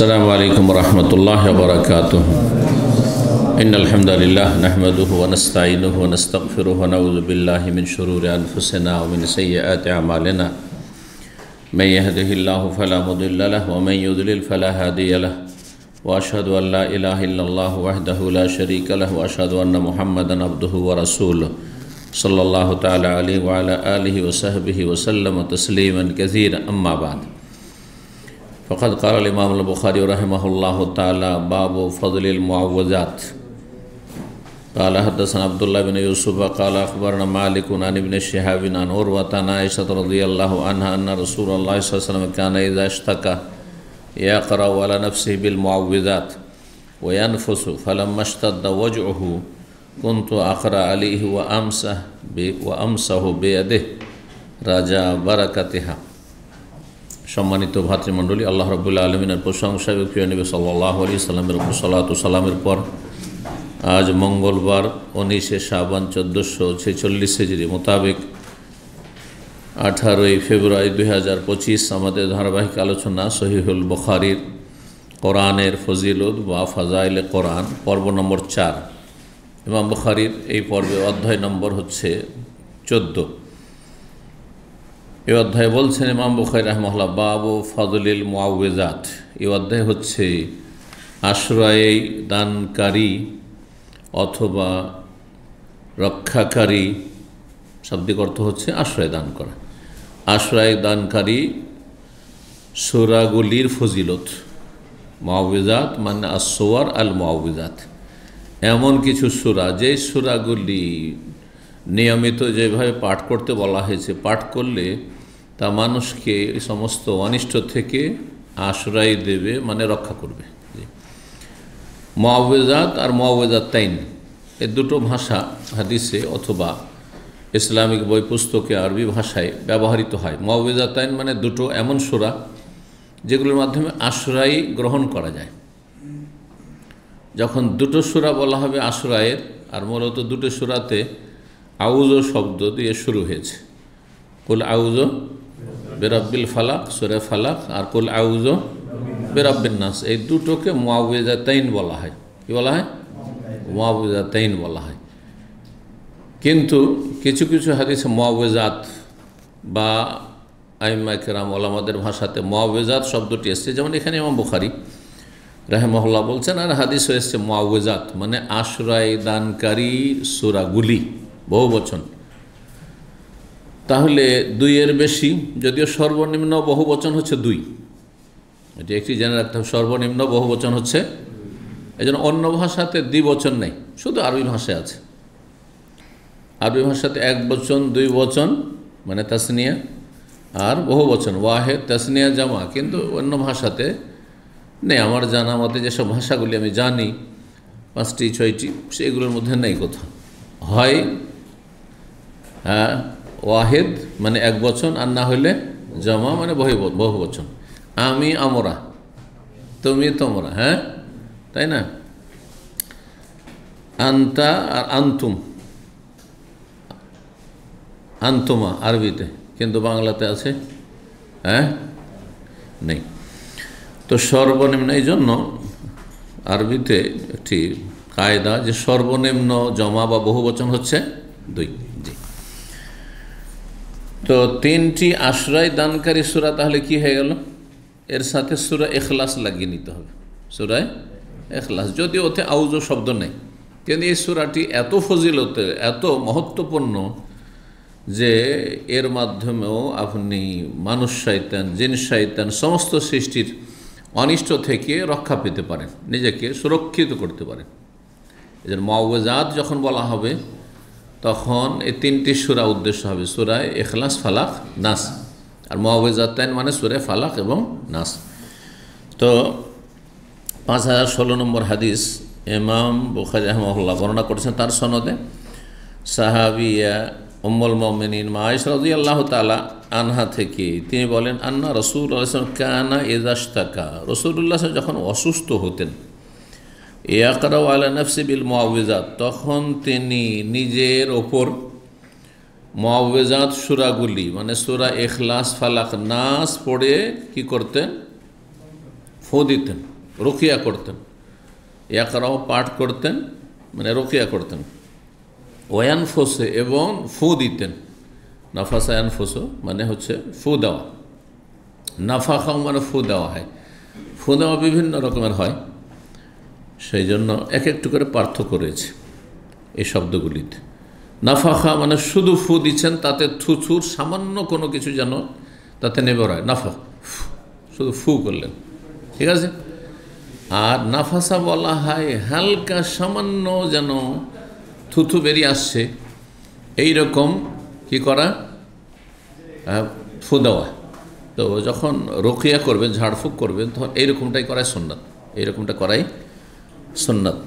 अस्सलामु अलैकुम वरहमतुल्लाहि वबरकातुहू। इन्नल हम्दुलिल्लाह नहमदुहु व नस्तईनुहु व नस्तगफिरुहु व नऊज़ु बिल्लाहि मिन शुरूरि अनफुसिना व मिन सय्यिआति अमालिना। मन यहदिहिल्लाहु फला मुदिल्ल लहु व मन युद्लिल फला हादिय लहु व अशहदु अन ला इलाहा इल्लल्लाहु वहदहु ला शरीका लहु व अशहदु अन्न मुहम्मदन अब्दुहु व रसूलुहु सल्लल्लाहु तआला अलैहि व अला आलिहि व सहबिहि व सल्लम तस्लीमन कसीरा। अम्मा बाद फ़क़द क़ाल इमाम अल-बुख़ारी रहमहुल्लाहु तआला बाबु फ़ज़लिल मुअव्वज़ात। क़ाल हद्दसना अब्दुल्लाह बिन यूसुफ़ क़ाल अख़बरना मालिक अन इब्न शिहाब अन उर्वत अन आइशा रज़ियल्लाहु अन्हा अन्ना रसूलुल्लाह सल्लल्लाहु अलैहि वसल्लम कान इज़ा इश्तका यक़रअु अला नफ़्सिही बिल मुअव्वज़ात व यनफ़ुसु फ़लम्मा इश्तद्दा वजअहु कुन्तु अक़रा अलैहि व अमसहु बियदिही राजा बरकतिहा। सम्मानित भातृमंडলী, আল্লাহ রাব্বুল আলামিনের প্রশংসা এবং প্রিয় নবী সাল্লাল্লাহু আলাইহি সাল্লামের উপর সালাত ও সালামের পর আজ মঙ্গলবার 19 শাবান 1446 হিজরি মোতাবেক 18 ফেব্রুয়ারি 2025 আমাদের ধারাবাহিক আলোচনা সহিহুল বুখারীর কোরআনের ফজিলত বা ফাজাইলে কোরআন পর্ব নম্বর 4। ইমাম বুখারীর এই পর্বে অধ্যায় নম্বর হচ্ছে 14। এই অধ্যায় বলছেন ইমাম বুখারী রাহিমাহুল্লাহ বাবু ফাযলিল মুআওযিজাত। এই অধ্যায় হচ্ছে আশ্রয় দানকারী অথবা রক্ষাকারী, শাব্দিক অর্থ হচ্ছে আশ্রয় দান করা। আশ্রয় দানকারী সূরাগুলির ফজিলত। মুআওযিজাত মানে আস-সুওয়ার আল মুআওযিজাত, এমন কিছু সূরা যে সূরাগুলি নিয়মিত যেভাবে পাঠ করতে বলা হয়েছে, পাঠ করলে তা মানুষকে সমস্ত অনিষ্ট থেকে আশ্রয় দেবে, মানে রক্ষা করবে। মুআওযিজাত আর মুআওযিজাতাইন এই দুটো ভাষা হাদিসে অথবা ইসলামিক বই পুস্তকে আরবি ভাষায় ব্যবহৃত হয়। মুআওযিজাতাইন মানে দুটো এমন সূরা যেগুলোর মাধ্যমে আশ্রয় গ্রহণ করা যায়। যখন দুটো সূরা বলা হবে আশ্রয়ের, আর মূলত দুটো সূরাতে আউযু শব্দ দিয়ে শুরু হয়েছে। কুল আউযু বিরাব্বিল ফালাক, সূরা ফালাক, আর কুল আউযু বিরাব্বিন নাস, এই দুটোকে মুআওযিজাতাইন বলা হয়। কি বলা হয়? মুআওযিজাতাইন বলা হয়। কিন্তু কিছু কিছু হাদিসে মুআওযিজাত বা আইম্মায়ে কেরাম ওলামাদের ভাষাতে মুআওযিজাত শব্দটি এসেছে, যেমন এখানে ইমাম বুখারী রাহিমাহুল্লাহ বলছেন, আর হাদিস এসেছে মুআওযিজাত মানে আশ্রয় দানকারী সূরাগুলি, বহু বচন। তাহলে দুইয়ের বেশি, যদিও সর্বনিম্ন বহু বচন হচ্ছে 2, এটি একটি জেনে রাখতে হবে। সর্বনিম্ন বহু বচন হচ্ছে, এই জন্য অন্য ভাষাতে দ্বিবচন নেই, শুধু আরবি ভাষায় আছে। আরবি ভাষাতে এক বচন, 2 বচন মানে তাসনিয়া, আর বহু বচন ওয়াহেদ, তাসনিয়া, জামা, কিন্তু অন্য ভাষাতে নেই। আমার জানা মতে যেসব ভাষাগুলি আমি জানি 5টি 6টি, সেগুলোর মধ্যে নেই কোথাও। হয় ওয়াহেদ মানে এক বচন, আর না হইলে জমা মানে বহু বচন। আমি আমরা, তুমি তোমরা, হ্যাঁ তাই না? আন্তা আর আন্তুম, আন্তুমা আরবিতে, কিন্তু বাংলাতে আছে নেই। তো সর্বনিম্ন, এই জন্য আরবিতে একটি কায়দা যে সর্বনিম্ন জমা বা বহু বচন হচ্ছে 2। জি, তো 3টি আশ্রয় দানকারী সূরা তাহলে কি হয়ে গেল? এর সাথে সূরা ইখলাস লাগিয়ে নিতে হবে। সূরা ইখলাস, যদিও ওতে আউযু শব্দ নেই, কিন্তু এই সূরাটি এত ফজিলতের, এত মহত্বপূর্ণ যে এর মাধ্যমেও আপনি মানুষ শয়তান, জিন শয়তান, সমস্ত সৃষ্টির অনিষ্ট থেকে রক্ষা পেতে পারেন, নিজেকে সুরক্ষিত করতে পারেন। এদের মুআওযিজাত যখন বলা হবে তখন এই 3টি সূরা উদ্দেশ্য হবে, সূরা ইখলাস, ফালাক, নাস। আর মুআওযিজাতাইন মানে সূরা ফালাক এবং নাস। তো 5016 নম্বর হাদিস ইমাম বুখারী রাহিমাহুল্লাহ বর্ণনা করেছেন তার সনদে সাহাবিয়া উম্মুল মুমিনিন মা আয়েশা রাদিয়াল্লাহু তাআলা আনহা থেকে, তিনি বলেন আন্না রাসূলুল্লাহ সাল্লাল্লাহু আলাইহি ওয়াসাল্লাম কানা ইযা ইশতাকা, রাসূলুল্লাহ যখন অসুস্থ হতেন, ইয়াকরাউ আলা নাফসি বিল মুআওযিজাত, তখন তিনি নিজের ওপর মুআওযিজাত সূরাগুলি মানে সূরা ইখলাস, ফালাক, নাস পড়ে কি করতেন? ফু দিতেন। রুকিয়া করতেন, ইয়াকরাও পাঠ করতেন, মানে রুকিয়া করতেন। ওয়ানফোসে, এবং ফু দিতেন। নাফাসা ইয়ানফোসো মানে হচ্ছে ফু দেওয়া, নাফাখাও মানে ফু দেওয়া হয়। ফু দেওয়া বিভিন্ন রকমের হয়, সেই জন্য এক একটু করে পার্থক্য রয়েছে এই শব্দগুলিতে। নাফাখা মানে শুধু ফু দিচ্ছেন, তাতে থুথুর সামান্য কোনো কিছু যেন তাতে নেবে হয়, নাফা শুধু ফু করলেন, ঠিক আছে। আর নাফাসা বলা হয় হালকা সামান্য যেন থুথু বেরিয়ে আসছে এই রকম কি করা, ফু দেওয়া। তো যখন রুকিয়া করবেন, ঝাড়ফুঁক করবেন, তখন এইরকমটাই করাই সুন্নাত, এইরকমটা করাই সুন্নাত।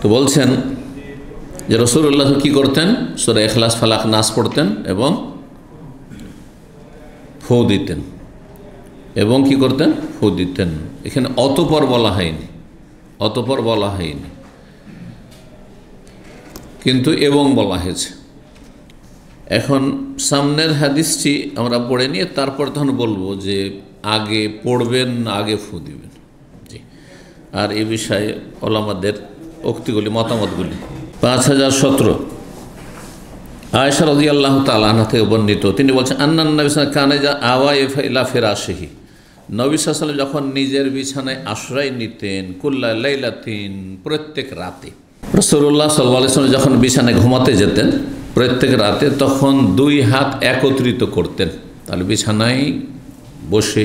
তো বলছেন যে রাসূলুল্লাহ কি করতেন, সূরা ইখলাস, ফালাক, নাস পড়তেন এবং ফু দিতেন, এবং কি করতেন, ফু দিতেন। এখানে অতঃপর বলা হয়নি, অতঃপর বলা হয়নি, কিন্তু এবং বলা হয়েছে। এখন সামনের হাদিসটি আমরা পড়ে নিয়ে তারপর তখন বলবো যে আগে পড়বেন না আগে ফু দিবেন। জি, আর এই বিষয়ে ওলামাদের উক্তিগুলি, মতামতগুলি। 5017 আয়েশা রাদিয়াল্লাহু তাআলা আনহা থেকে বর্ণিত, তিনি বলছেন আন্নান নবী সাল্লাল্লাহু আলাইহি ওয়াসাল্লাম কানা আওয়া ইলা ফিরাশিহি, নবী সাল্লাল্লাহু আলাইহি ওয়াসাল্লাম যখন নিজের বিছানায় আশ্রয় নিতেন, কুল্লা লাইলাতিন, প্রত্যেক রাতে। রাসূলুল্লাহ সাল্লাল্লাহু আলাইহি ওয়াসাল্লাম যখন বিছানায় ঘুমাতে যেতেন প্রত্যেক রাতে, তখন দুই হাত একত্রিত করতেন। তাহলে বিছানায় বসে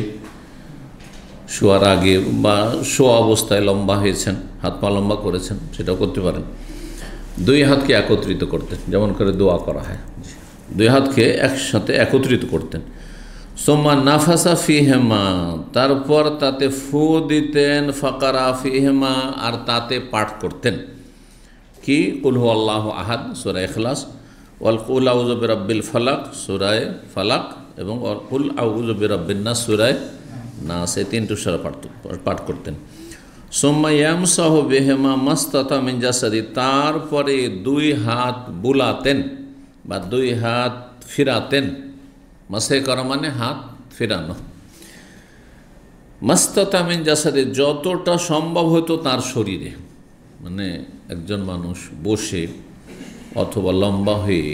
শোয়ার আগে বা শোয়া অবস্থায় লম্বা হয়েছেন, হাত পা লম্বা করেছেন, সেটাও করতে পারেন। দুই হাতকে একত্রিত করতেন, যেমন করে দোয়া করা হয়, দুই হাতকে একসাথে একত্রিত করতেন। সোম্মা নাফাসা ফিহেমা, তারপর তাতে ফু দিতেন, ফাকারা ফিহেমা, আর তাতে পাঠ করতেন কি, কুল হু আল্লাহু আহাদ সূরা ইখলাস, ওয়াল কুল আউযু বিরাব্বিল ফালাক সূরা ফালাক, এবং ওয়াল কুল আউযু বিরাব্বিন নাস সূরা নাস, এই তিনটি সূরা পাঠ করতেন। সুম্মা ইয়ামসাহু বিহিমা মাস্তাতা মিন জাসাদি, তারপরে দুই হাত বুলাতেন বা দুই হাত ফিরাতেন। মাসে করা মানে হাত ফিরানো। মাস্তাতা মিন জাসাদি, যতটা সম্ভব হতো তার শরীরে, মানে একজন মানুষ বসে অথবা লম্বা হয়ে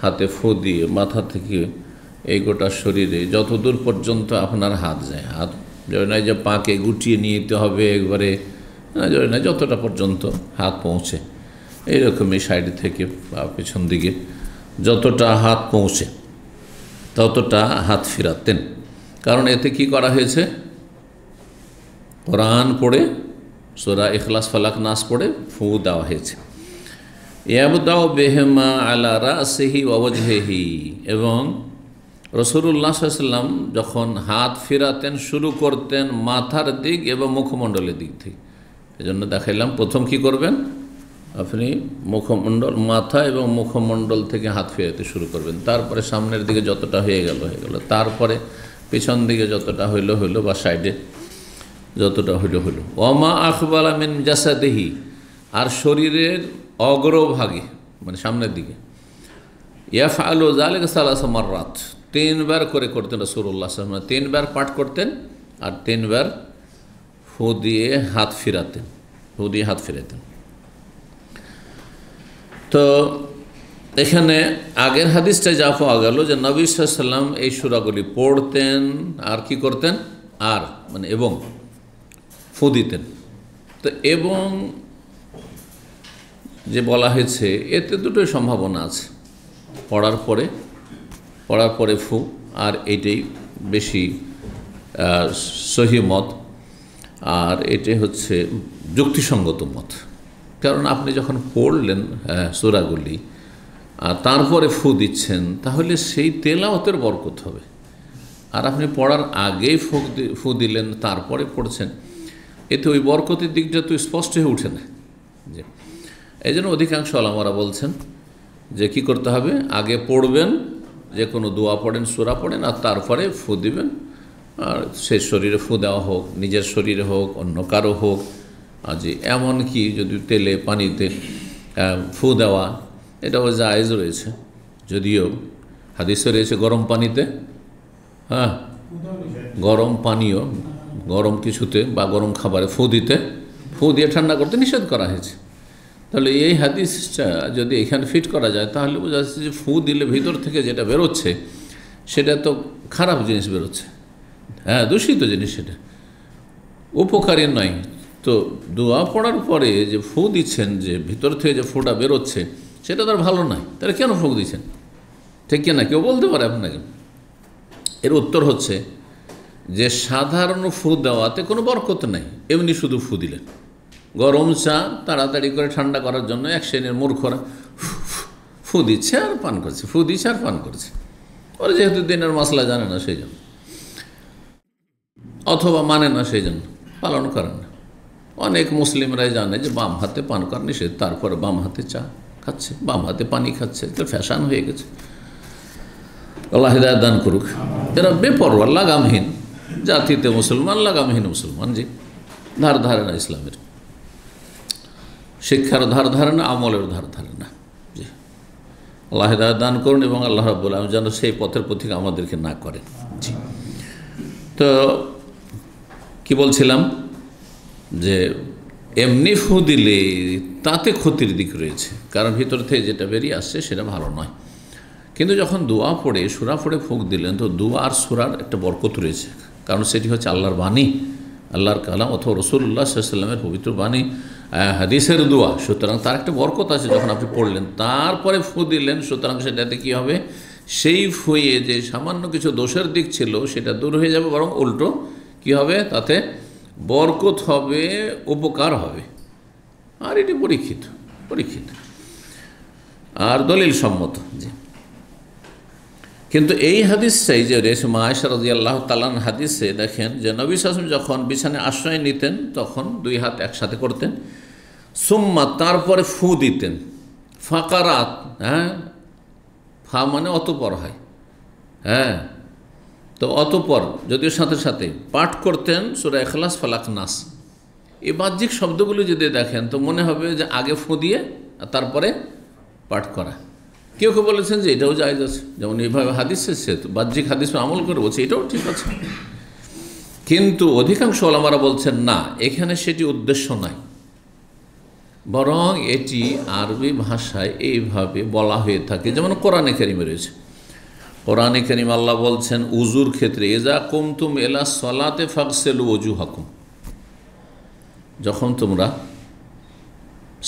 হাতে ফু দিয়ে মাথা থেকে এই গোটা শরীরে যতদূর পর্যন্ত আপনার হাত যায়, হাত জয় নয় যে পাকে গুটিয়ে নিয়ে যেতে হবে একবারে, জয় নয়, যতটা পর্যন্ত হাত পৌঁছে, এইরকমই সাইড থেকে বা পেছন দিকে যতটা হাত পৌঁছে ততটা হাত ফিরাতেন। কারণ এতে কি করা হয়েছে, কোরআন পড়ে সূরা ইখলাস, ফালাক, নাস পড়ে ফু দেওয়া হয়েছে। ইয়াবদাউ বিহিমা আলা রাসিহি ওয়া ওয়াজহিহি, এবং রাসূলুল্লাহ সাল্লাল্লাহু আলাইহি ওয়াসাল্লাম যখন হাত ফিরাতেন শুরু করতেন মাথার দিক এবং মুখমণ্ডলের দিক থেকে। এজন্য দেখাইলাম প্রথম কি করবেন, আপনি মুখমণ্ডল, মাথা এবং মুখমণ্ডল থেকে হাত ফিরাতে শুরু করবেন, তারপরে সামনের দিকে যতটা হয়ে গেল, তারপরে পেছন দিকে যতটা হইল বা সাইডে যতটা হইল। ওমা আখবালা মিন জাসাদিহি, আর শরীরের অগ্রভাগে মানে সামনের দিকে, ইয়াফআলু যালিকা সালাসা মাররাত, 3 বার করে করতেন রাসূলুল্লাহ সাল্লাল্লাহু আলাইহি ওয়াসাল্লাম, 3 বার পাঠ করতেন আর 3 বার ফু দিয়ে হাত ফিরাতেন, ফু দিয়ে হাত ফিরাতেন। তো এখানে আগের হাদিসটা যা পাওয়া গেল যে নবী সাল্লাল্লাহু আলাইহি ওয়াসাল্লাম এই সূরাগুলি পড়তেন আর কি করতেন, আর মানে এবং ফু দিতেন। তো এবং যে বলা হয়েছে এতে দুটোই সম্ভাবনা আছে, পড়ার পরে ফু, আর এইটাই বেশি সহি মত, আর এটাই হচ্ছে যুক্তিসঙ্গত মত। কারণ আপনি যখন পড়লেন সূরাগুলি আর তারপরে ফু দিচ্ছেন, তাহলে সেই তেলাওয়াতের বরকত হবে। আর আপনি পড়ার আগেই ফু দিলেন তারপরে পড়ছেন, এতে ওই বরকতের দিকটা তো স্পষ্ট হয়ে উঠে না। যে এই জন্য অধিকাংশ ওলামারা বলছেন যে কি করতে হবে, আগে পড়বেন, যে কোনো দোয়া পড়েন, সূরা পড়েন, আর তারপরে ফু দিবেন। আর সে শরীরে ফু দেওয়া হোক, নিজের শরীরে হোক, অন্য কারো হোক, আর যে এমনকি যদি তেলে পানিতে ফু দেওয়া, এটাও জায়েজ রয়েছে, যদিও হাদিসে রয়েছে গরম পানিতে, হ্যাঁ, গরম পানীয়, গরম কিছুতে বা গরম খাবারে ফু দিয়ে ঠান্ডা করতে নিষেধ করা হয়েছে। তাহলে এই হাদিসটা যদি এখানে ফিট করা যায় তাহলে বোঝা যাচ্ছে যে ফু দিলে ভিতর থেকে যেটা বেরোচ্ছে সেটা তো খারাপ জিনিস বেরোচ্ছে, হ্যাঁ, দূষিত জিনিস, সেটা উপকারী নয়। তো দোয়া পড়ার পরে যে ফু দিচ্ছেন, যে ভিতর থেকে যে ফুটা বেরোচ্ছে সেটা তো আর ভালো নয়, তাহলে কেন ফু দিচ্ছেন? ঠিক কিনা? কেউ বলতে পারে আপনাকে। এর উত্তর হচ্ছে যে সাধারণ ফু দেওয়াতে কোনো বরকত নাই, এমনি শুধু ফু দিলেন। গরম চা তাড়াতাড়ি করে ঠান্ডা করার জন্য এক শ্রেণীর মূর্খরা ফু দিচ্ছে আর পান করছে, ফু দিচ্ছে আর পান করছে। ওরা যেহেতু দিনের মশলা জানে না সেই জন্য, অথবা মানে না সেই জন্য পালন করেন না। অনেক মুসলিমরাই জানে যে বাম হাতে পান করা নিষেধ, তারপরে বাম হাতে চা খাচ্ছে, বাম হাতে পানি খাচ্ছে, তো ফ্যাশন হয়ে গেছে। আল্লাহ হিদায়াত দান করুক। এরা বেপরোয়া, লাগামহীন জাতিতে মুসলমান, লাগামহীন মুসলমান, জি, ধার ধারে না ইসলামের, শিক্ষার ধার ধারে না, আমলের ধার ধারে না। জি, আল্লাহ হিদায়াত দান করুন এবং আল্লাহ রাব্বুল আলামিন যেন সেই পথের পথিক আমাদেরকে না করেন। জি, তো কি বলছিলাম যে এমনি ফু দিলে তাতে ক্ষতির দিক রয়েছে, কারণ ভিতর থেকে যেটা বেরিয়ে আসছে সেটা ভালো নয়। কিন্তু যখন দোয়া পড়ে, সূরা পড়ে ফুঁক দিলেন, তো দোয়া আর সূরার একটা বরকত রয়েছে, কারণ সেটি হচ্ছে আল্লাহর বাণী, আল্লাহর কালাম অথবা রাসূলুল্লাহ সাল্লাল্লাহু আলাইহি ওয়াসাল্লামের পবিত্র বাণী, হাদিসের দোয়া। সুতরাং তার একটা বরকত আছে যখন আপনি পড়লেন তারপরে ফু দিলেন। সুতরাং সেটাতে কী হবে, সেই ফুয়ে যে সামান্য কিছু দোষের দিক ছিল সেটা দূর হয়ে যাবে, বরং উল্টো কী হবে, তাতে বরকত হবে, উপকার হবে। আর এটি পরীক্ষিত আর দলিল সম্মত। জি, কিন্তু এই হাদিসটাই যে রেশমা আয়েশা রাদিয়াল্লাহু তাআলা হাদিসে দেখেন যে নবী সাল্লাল্লাহু আলাইহি ওয়াসাল্লাম যখন বিছানায় আশ্রয় নিতেন তখন দুই হাত একসাথে করতেন, সুম্মা তারপরে ফু দিতেন, ফাকারাত, হ্যাঁ, ফা মানে অতঃপর হয়, হ্যাঁ, তো অতঃপর যদিও সাথে সাথে পাঠ করতেন সূরা ইখলাস, ফালাক, নাস। এই বাহ্যিক শব্দগুলো যদি দেখেন তো মনে হবে যে আগে ফু দিয়ে আর তারপরে পাঠ করা। কেউ কেউ বলেছেন যে এটাও জায়েজ আছে, যেমন এইভাবে হাদিস এসেছে, তো বাহ্যিক হাদিস আমল করে বলছে এটাও ঠিক আছে। কিন্তু অধিকাংশ ওলামারা বলছেন না, এখানে সেটি উদ্দেশ্য নয়, বরং এটি আরবি ভাষায় এইভাবে বলা হয়ে থাকে। যেমন কোরআনে কারিমে রয়েছে, কোরআনে কারিম আল্লাহ বলছেন উজুর ক্ষেত্রে, ইজা কুমতুম ইলা সলাতে ফাগসিলু ওজুহাকুম, যখন তোমরা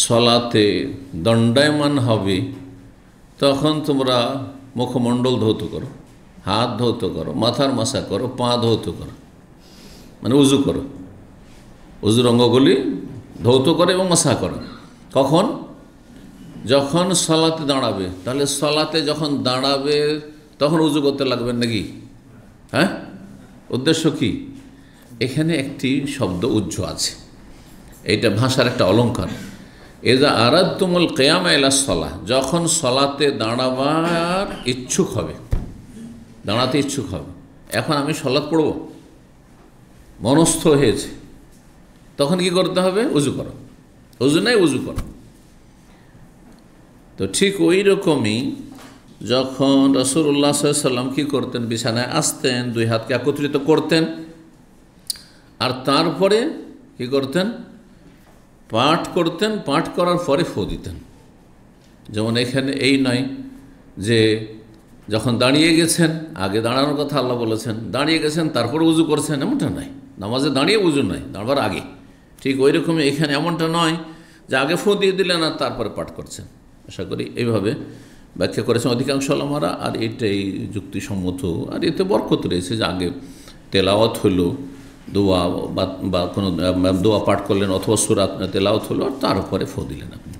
সলাতে দণ্ডায়মান হবে তখন তোমরা মুখমণ্ডল ধৌত করো, হাত ধৌত করো, মাথার মাসা করো, পা ধৌত করো, মানে উজু করো, উজুর অঙ্গগুলি ধৌত করো এবং মাসা করো। কখন? যখন সলাতে দাঁড়াবে। তাহলে সলাতে যখন দাঁড়াবে তখন উজু করতে লাগবেন নাকি? হ্যাঁ, উদ্দেশ্য কি? এখানে একটি শব্দ উজ্জ আছে, এইটা ভাষার একটা অলঙ্কার। এজা আরাদতুমুল কিয়ামা ইলা সলাহ, যখন সলাতে দাঁড়াবার ইচ্ছুক হবে, দাঁড়াতে ইচ্ছুক হবে, এখন আমি সলাত পড়ব, মনস্থ হয়েছে, তখন কি করতে হবে? উজু করো। উজু নাই, উজু করো। তো ঠিক ওই রকমই যখন রাসূলুল্লাহ সাল্লাল্লাহু আলাইহি ওয়াসাল্লাম কী করতেন, বিছানায় আসতেন, দুই হাতকে একত্রিত করতেন আর তারপরে কি করতেন? পাঠ করতেন, পাঠ করার পরে ফু দিতেন। যেমন এখানে এই নয় যে যখন দাঁড়িয়ে গেছেন, আগে দাঁড়ানোর কথা আল্লাহ বলেছেন, দাঁড়িয়ে গেছেন তারপরে উজু করছেন, এমনটা নয়। নামাজে দাঁড়িয়ে উজু নয়, দাঁড়াবার আগে। ঠিক ওই রকমই এখানে এমনটা নয় যে আগে ফু দিয়ে দিলেন আর তারপরে পাঠ করছেন। আশা করি এইভাবে ব্যাখ্যা করেছেন অধিকাংশ ওলামারা, আর এটাই যুক্তিসম্মত। আর এতে বরকত রয়েছে যে আগে তেলাওয়াত হলো, দোয়া বা কোনো দোয়া পাঠ করলেন অথবা সূরা তেলাওয়াত হলো, আর তার উপরে ফু দিলেন আপনি।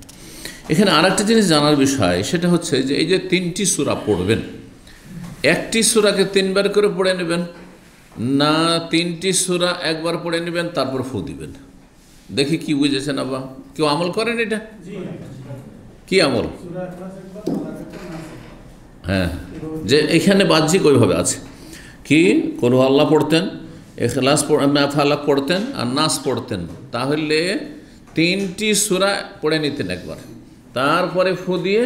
এখানে আর একটা জিনিস জানার বিষয়, সেটা হচ্ছে যে এই যে 3টি সূরা পড়বেন, একটি সূরাকে 3 বার করে পড়ে নেবেন না 3টি সূরা একবার পড়ে নেবেন তারপর ফু দিবেন? দেখি কি বুঝেছেন? আবার কেউ আমল করেন এটা? কি আমল? হ্যাঁ, যে এখানে বাহ্যিক ওইভাবে আছে কি, কুল আল্লাহ পড়তেন, ইখলাস ফালাক পড়তেন আর নাস পড়তেন, তাহলে 3টি সূরা পড়ে নিতেন একবার, তারপরে ফু দিয়ে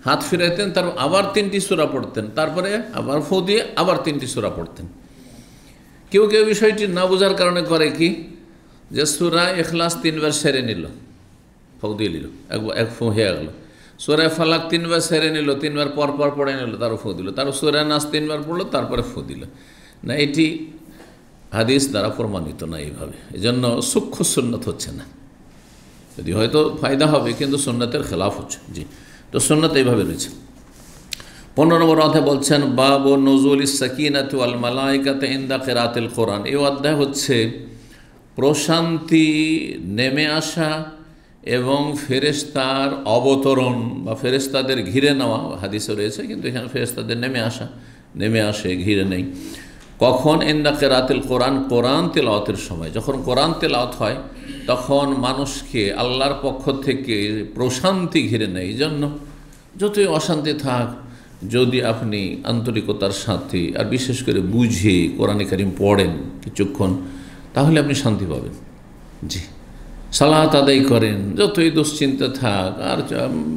হাত ফিরাইতেন, তারপর আবার 3টি সূরা পড়তেন, তারপরে আবার ফু দিয়ে আবার 3টি সূরা পড়তেন। কেউ কেউ বিষয়টি না বোঝার কারণে করে কি, যে সূরা ইখলাস 3বার সেরে নিল, ফু দিয়ে নিল, এক ফু হয়ে গেল। সূরা ফালাক 3বার সেরে নিল, 3বার পর পর পড়ে নিল, তারও ফু দিল। তারও সূরা নাস 3বার পড়লো, তারপরে ফু দিল। না, এটি হাদিস দ্বারা প্রমাণিত না এইভাবে। এই জন্য সূক্ষ্ম সুন্নত হচ্ছে না। যদি হয়তো ফায়দা হবে, কিন্তু সুন্নতের খেলাফ হচ্ছে। জি, তো সুন্নত এইভাবে রয়েছে। 15 নম্বর অধ্যায় বলছেন বাবু নজুল সাকিনাতু ওয়াল মালাইকাতু ইনদা কিরাআতিল কোরআন। এই অধ্যায় হচ্ছে প্রশান্তি নেমে আসা এবং ফেরেশতার অবতরণ বা ফেরেশতাদের ঘিরে নেওয়া। হাদিসে রয়েছে, কিন্তু এখানে ফেরেশতাদের নেমে আসে, ঘিরে নেই। কখন? ইনদা কিরাআতিল কোরআন, কোরআন তেলাওয়াতের সময়। যখন কোরআন তেলাওয়াত হয় তখন মানুষকে আল্লাহর পক্ষ থেকে প্রশান্তি ঘিরে নেয়। এই জন্য যতই অশান্তি থাক, যদি আপনি আন্তরিকতার সাথে আর বিশেষ করে বুঝে কোরআনে কারিম পড়েন কিছুক্ষণ, তাহলে আপনি শান্তি পাবেন। জি, সালাত আদায় করেন, যতই দুশ্চিন্তা থাক আর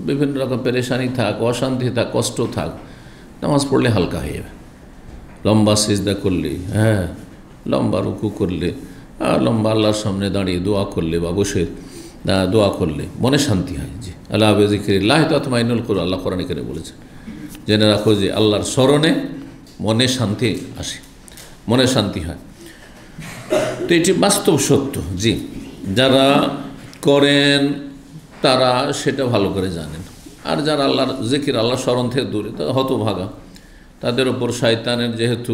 বিভিন্ন রকম পেরেশানি থাক, অশান্তি থাক, কষ্ট থাক, নামাজ পড়লে হালকা হয়ে যাবে। লম্বা সিজদা করলে, লম্বা রুকু করলে, লম্বা আল্লাহর সামনে দাঁড়িয়ে দোয়া করলে বা বসে দোয়া করলে মনে শান্তি হয়। জি, আল্লাহ বিযিকরিল্লাহ তাতমাইন্নুল কুলুব, আল্লাহ কোরআনে কারিমে বলেছেন। জেনে রাখো যে আল্লাহর স্মরণে মনে শান্তি আসে, মনে শান্তি হয়। তো এটি বাস্তব সত্য। জি, যারা করেন তারা সেটা ভালো করে জানেন। আর যারা আল্লাহর জিকির, আল্লাহর স্মরণ থেকে দূরে, তারা হতভাগা। তাদের ওপর শয়তানের যেহেতু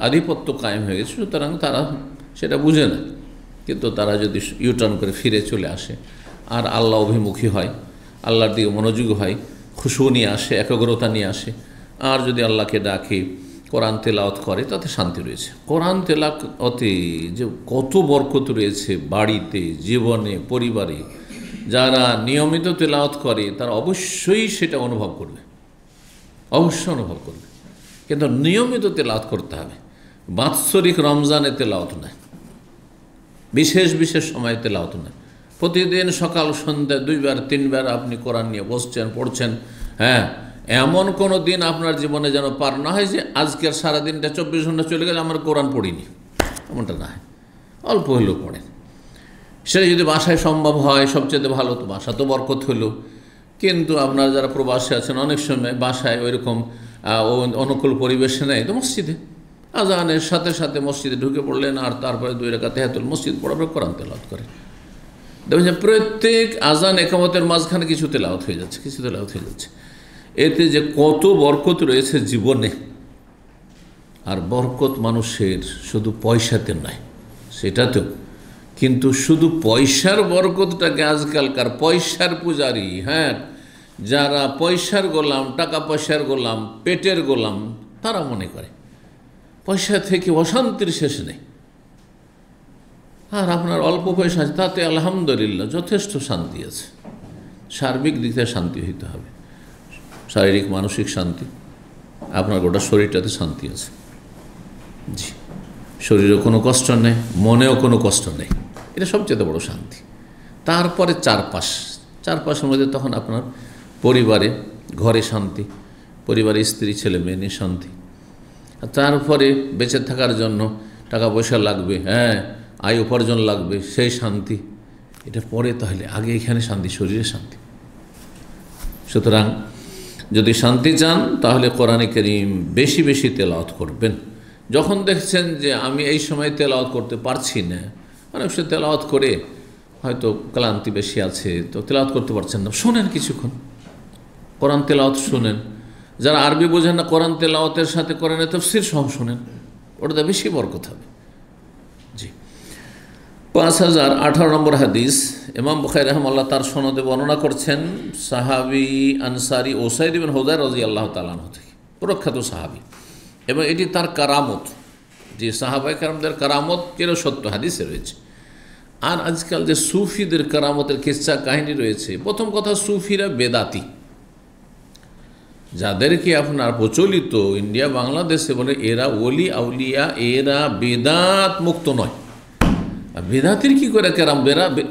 আধিপত্য কায়েম হয়ে গেছে, সুতরাং তারা সেটা বুঝে না। কিন্তু তারা যদি ইউটার্ন করে ফিরে চলে আসে আর আল্লাহ অভিমুখী হয়, আল্লাহর দিকে মনোযোগ হয়, খুশু নিয়ে আসে, একাগ্রতা নিয়ে আসে, আর যদি আল্লাহকে ডাকে, কোরআন তেলাওয়াত করে, তাতে শান্তি রয়েছে। কোরআন তেলাওয়াতে যে কত বরকত রয়েছে বাড়িতে, জীবনে, পরিবারে। যারা নিয়মিত তেলাওয়াত করে তারা অবশ্যই সেটা অনুভব করবে, অবশ্যই অনুভব করবে। কিন্তু নিয়মিত তেলাওয়াত করতে হবে। বাৎসরিক রমজানে তেলাওয়াত নয়, বিশেষ বিশেষ সময়ে তেলাওয়াত নয়। প্রতিদিন সকাল সন্ধ্যা 2বার 3বার আপনি কোরআন নিয়ে বসছেন, পড়ছেন। এমন কোনো দিন আপনার জীবনে যেন পার না হয় যে আজকের সারাদিনটা 24 ঘন্টা চলে গেলে আমার কোরআন পড়িনি, এমনটা না হয়। অল্প হলেও পড়েন। সেটা যদি বাসায় সম্ভব হয় সবচেয়ে ভালো, তো বাসা তো বরকত হলো। কিন্তু আপনারা যারা প্রবাসে আছেন, অনেক সময় বাসায় ওইরকম অনুকূল পরিবেশে নেই, তো মসজিদে আজানের সাথে সাথে মসজিদে ঢুকে পড়লেন, আর তারপরে 2 রাকাত তাহিয়াতুল মসজিদ পড়ার পর কোরআন তেলাওয়াত করেন। দেখবেন প্রত্যেক আজান একামতের মাঝখানে কিছু তেলাওয়াত হয়ে যাচ্ছে, এতে যে কত বরকত রয়েছে জীবনে। আর বরকত মানুষের শুধু পয়সাতে নয়, সেটাতেও। কিন্তু শুধু পয়সার বরকতটাকে আজকালকার পয়সার পূজারি, যারা পয়সার গোলাম, টাকা পয়সার গোলাম, পেটের গোলাম, তারা মনে করে পয়সা থেকে অশান্তির শেষ নেই। আর আপনার অল্প পয়সা আছে, তাতে আলহামদুলিল্লাহ যথেষ্ট শান্তি আছে। সার্বিক দিক থেকে শান্তি হইতে হবে, শারীরিক মানসিক শান্তি। আপনার গোটা শরীরটাতে শান্তি আছে। জি, শরীরেও কোনো কষ্ট নেই, মনেও কোনো কষ্ট নেই, এটা সবচেয়ে বড় শান্তি। তারপরে চারপাশের মধ্যে তখন আপনার পরিবারে, ঘরে শান্তি, পরিবারে স্ত্রী ছেলে মেয়ে নিয়ে শান্তি। আর তারপরে বেঁচে থাকার জন্য টাকা পয়সা লাগবে, আয় উপার্জন লাগবে, সেই শান্তি। এটা পরে, তাহলে আগে এখানে শান্তি, শরীরে শান্তি। সুতরাং যদি শান্তি চান তাহলে কোরআনে কারীম বেশি বেশি তেলাওয়াত করবেন। যখন দেখছেন যে আমি এই সময় তেলাওয়াত করতে পারছি না, অনেক সময় তেলাওয়াত করে হয়তো ক্লান্তি বেশি আছে, তো তেলাওয়াত করতে পারছেন না, শোনেন কিছুক্ষণ কোরআন তেলাওয়াত শোনেন। যারা আরবি বোঝেন না, কোরআন তেলাওয়াতের সাথে কোরআনের তাফসীর সহ শোনেন, ওটাতে বেশি বরকত হবে। জি, 5018 নম্বর হাদিস। ইমাম বুখারী রাহিমাহুল্লাহ তার সনদে বর্ণনা করছেন সাহাবী আনসারী উসাইদ ইবনে হুযায়র রাদিয়াল্লাহু তাআলা আনহু থেকে, প্রখ্যাত সাহাবী, এবং এটি তার কারামত। যে সাহাবায়ে কেরামদের কারামত চিরসত্য হাদিসে রয়েছে। আর আজকাল যে সুফিদের কারামতের কিসসা কাহিনী রয়েছে, প্রথম কথা সুফিরা বেদাতি, যাদেরকে আপনার প্রচলিত ইন্ডিয়া বাংলাদেশে বলে এরা ওলি আউলিয়া, এরা বেদাত মুক্ত নয়। বেদাতির কি করে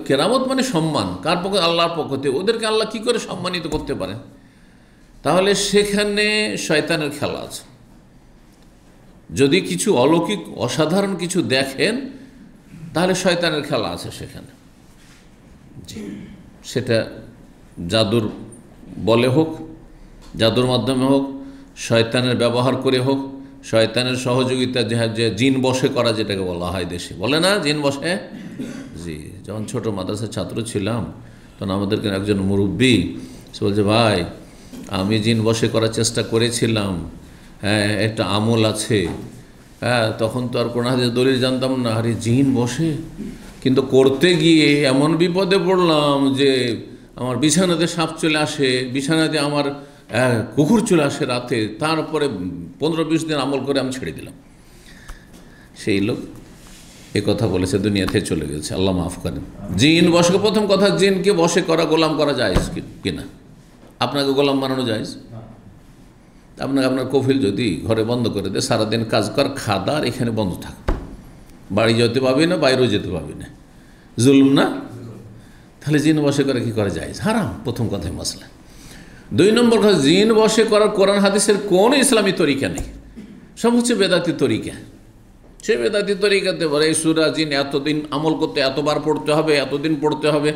কেরামত মানে সম্মান, কার পক্ষে? আল্লাহর পক্ষ থেকে। ওদেরকে আল্লাহ কি করে সম্মানিত করতে পারেন? তাহলে সেখানে শয়তানের খেলা আছে। যদি কিছু অলৌকিক অসাধারণ কিছু দেখেন তাহলে শয়তানের খেলা আছে সেখানে। জি, সেটা জাদুর বলে হোক, জাদুর মাধ্যমে হোক, শয়তানের ব্যবহার করে হোক, শয়তানের সহযোগিতা, যে জিন বশে করা যেটাকে বলা হয় দেশে, বলে না জিন বশে। জি, যখন ছোট মাদ্রাসার ছাত্র ছিলাম তখন আমাদেরকে একজন মুরব্বী সে বলছে, ভাই আমি জিন বশে করার চেষ্টা করেছিলাম, হ্যাঁ একটা আমল আছে। হ্যাঁ, তখন তো আর কোনো হাদিস দলিল জানতাম না, আরে জিন বসে, কিন্তু করতে গিয়ে এমন বিপদে পড়লাম যে আমার বিছানাতে সাপ চলে আসে, বিছানাতে আমার কুকুর চলে আসে রাতে। তারপরে 15-20 দিন আমল করে আমি ছেড়ে দিলাম। সেই লোক এ কথা বলেছে, দুনিয়াতে চলে গেছে, আল্লাহ মাফ করেন। জিন বশে, প্রথম কথা জিনকে বশে করা, গোলাম করা যায় কিনা? আপনাকে গোলাম বানানো যায়? আপনার কফিল যদি ঘরে বন্ধ করে দেয়, সারাদিন কাজ কর, খাদার এখানে বন্ধ থাক, বাড়ি যেতে পাবি না, বাইরেও যেতে পাবি না, জুলুম না? তাহলে জিন বশে করে কি করা যায়? হারাম, প্রথম কথাই মশলা। 2 নম্বর কথা, জিন বশে করার কোরআন হাদিসের কোনো ইসলামী তরিকা নেই, সব হচ্ছে বেদাতি তরিকা। সে বেদাতি তরিকাতে বলে এই সূরা জিন এতদিন আমল করতে, এতবার পড়তে হবে, এতদিন পড়তে হবে,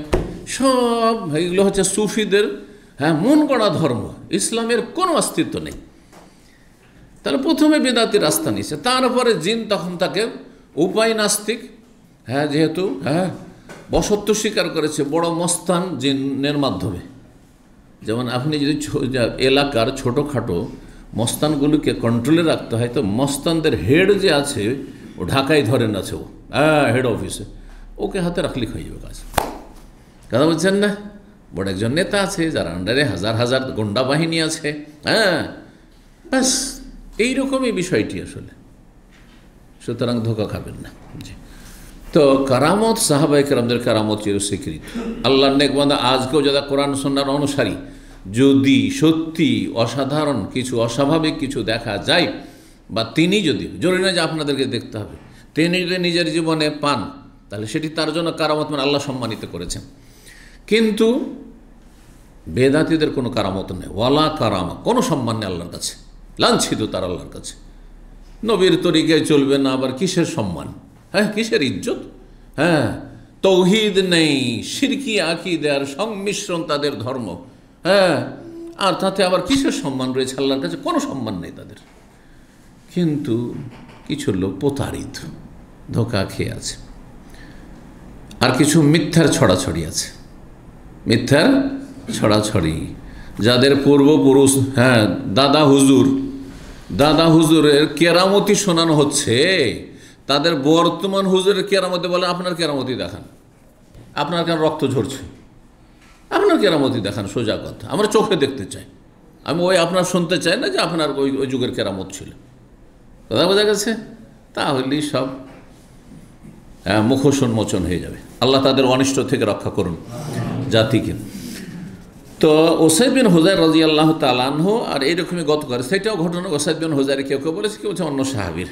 সব এগুলো হচ্ছে সুফিদের মন গড়া ধর্ম, ইসলামের কোনো অস্তিত্ব নেই। তাহলে প্রথমে বেদাতি রাস্তা নিছে, তারপরে জিন তখন তাকে উপায় নাস্তিক, যেহেতু বশত্ব স্বীকার করেছে বড় মস্তান জিনের মাধ্যমে। যেমন আপনি যদি এলাকার ছোটোখাটো মস্তানগুলোকে কন্ট্রোলে রাখতে হয়, তো মস্তানদের হেড যে আছে ও ঢাকায় ধরেন আছে, ও হেড অফিসে, ওকে হাতে রাখলে হয়ে যাবে কাজ। কথা বলছেন না? বড় একজন নেতা আছে যার আন্ডারে হাজার হাজার গুন্ডা বাহিনী আছে, ব্যাস এইরকমই বিষয়টি আসলে। সুতরাং ধোঁকা খাবেন না। জি, তো কারামত, সাহাবায়ে কেরামদের কারামত চিরস্বীকৃত। আল্লাহর নেক বান্দা আজকেও যারা কোরআন সুন্নাহর অনুসারী, যদি সত্যি অসাধারণ কিছু, অস্বাভাবিক কিছু দেখা যায়, বা তিনি যদি, জরুরি নয় যে আপনাদেরকে দেখতে হবে, তিনি যদি নিজের জীবনে পান, তাহলে সেটি তার জন্য কারামত, মানে আল্লাহ সম্মানিত করেছেন। কিন্তু বেদাতীদের কোনো কারামত নেই, ওয়ালা কারামা, কোনো সম্মান নেই আল্লাহর কাছে, লাঞ্ছিত তার আল্লাহর কাছে। নবীর তরিকায় চলবে না, আবার কিসের সম্মান, কিসের ইজ্জত? তৌহিদ নেই, শিরকি আকীদার সংমিশ্রণ তাদের ধর্ম, আর তাতে আবার কিসের সম্মান রয়েছে আল্লাহর কাছে? কোনো সম্মান নেই তাদের। কিন্তু কিছু লোক প্রতারিত, ধোঁকা খেয়ে আছে, আর কিছু মিথ্যার ছড়াছড়ি আছে, মিথ্যার ছড়াছড়ি, যাদের পূর্বপুরুষ দাদা হুজুরের কেরামতি শোনানো হচ্ছে, তাদের বর্তমান হুজুরের কেরামতি বলে আপনার কেরামতি দেখান, আপনার কেন রক্ত ঝরছে, আপনার কেরামতি দেখান, সোজা কথা, আমরা চোখে দেখতে চাই, আমি ওই আপনার শুনতে চাই না যে আপনার ওই যুগের কেরামত ছিল। কথা বোঝা গেছে? তাহলেই সব মুখোশ উন্মোচন হয়ে যাবে। আল্লাহ তাদের অনিষ্ট থেকে রক্ষা করুন জাতিকে। তো ওসাইদ বিন হুযায়র রাদিয়াল্লাহু তাআলা আনহু, আর এইরকমই গতকাল সেটাও ঘটনা, ওসাইদ বিন হুযায়র কেউ কেউ বলেছে, কেউ বলছে অন্য সাহাবীর।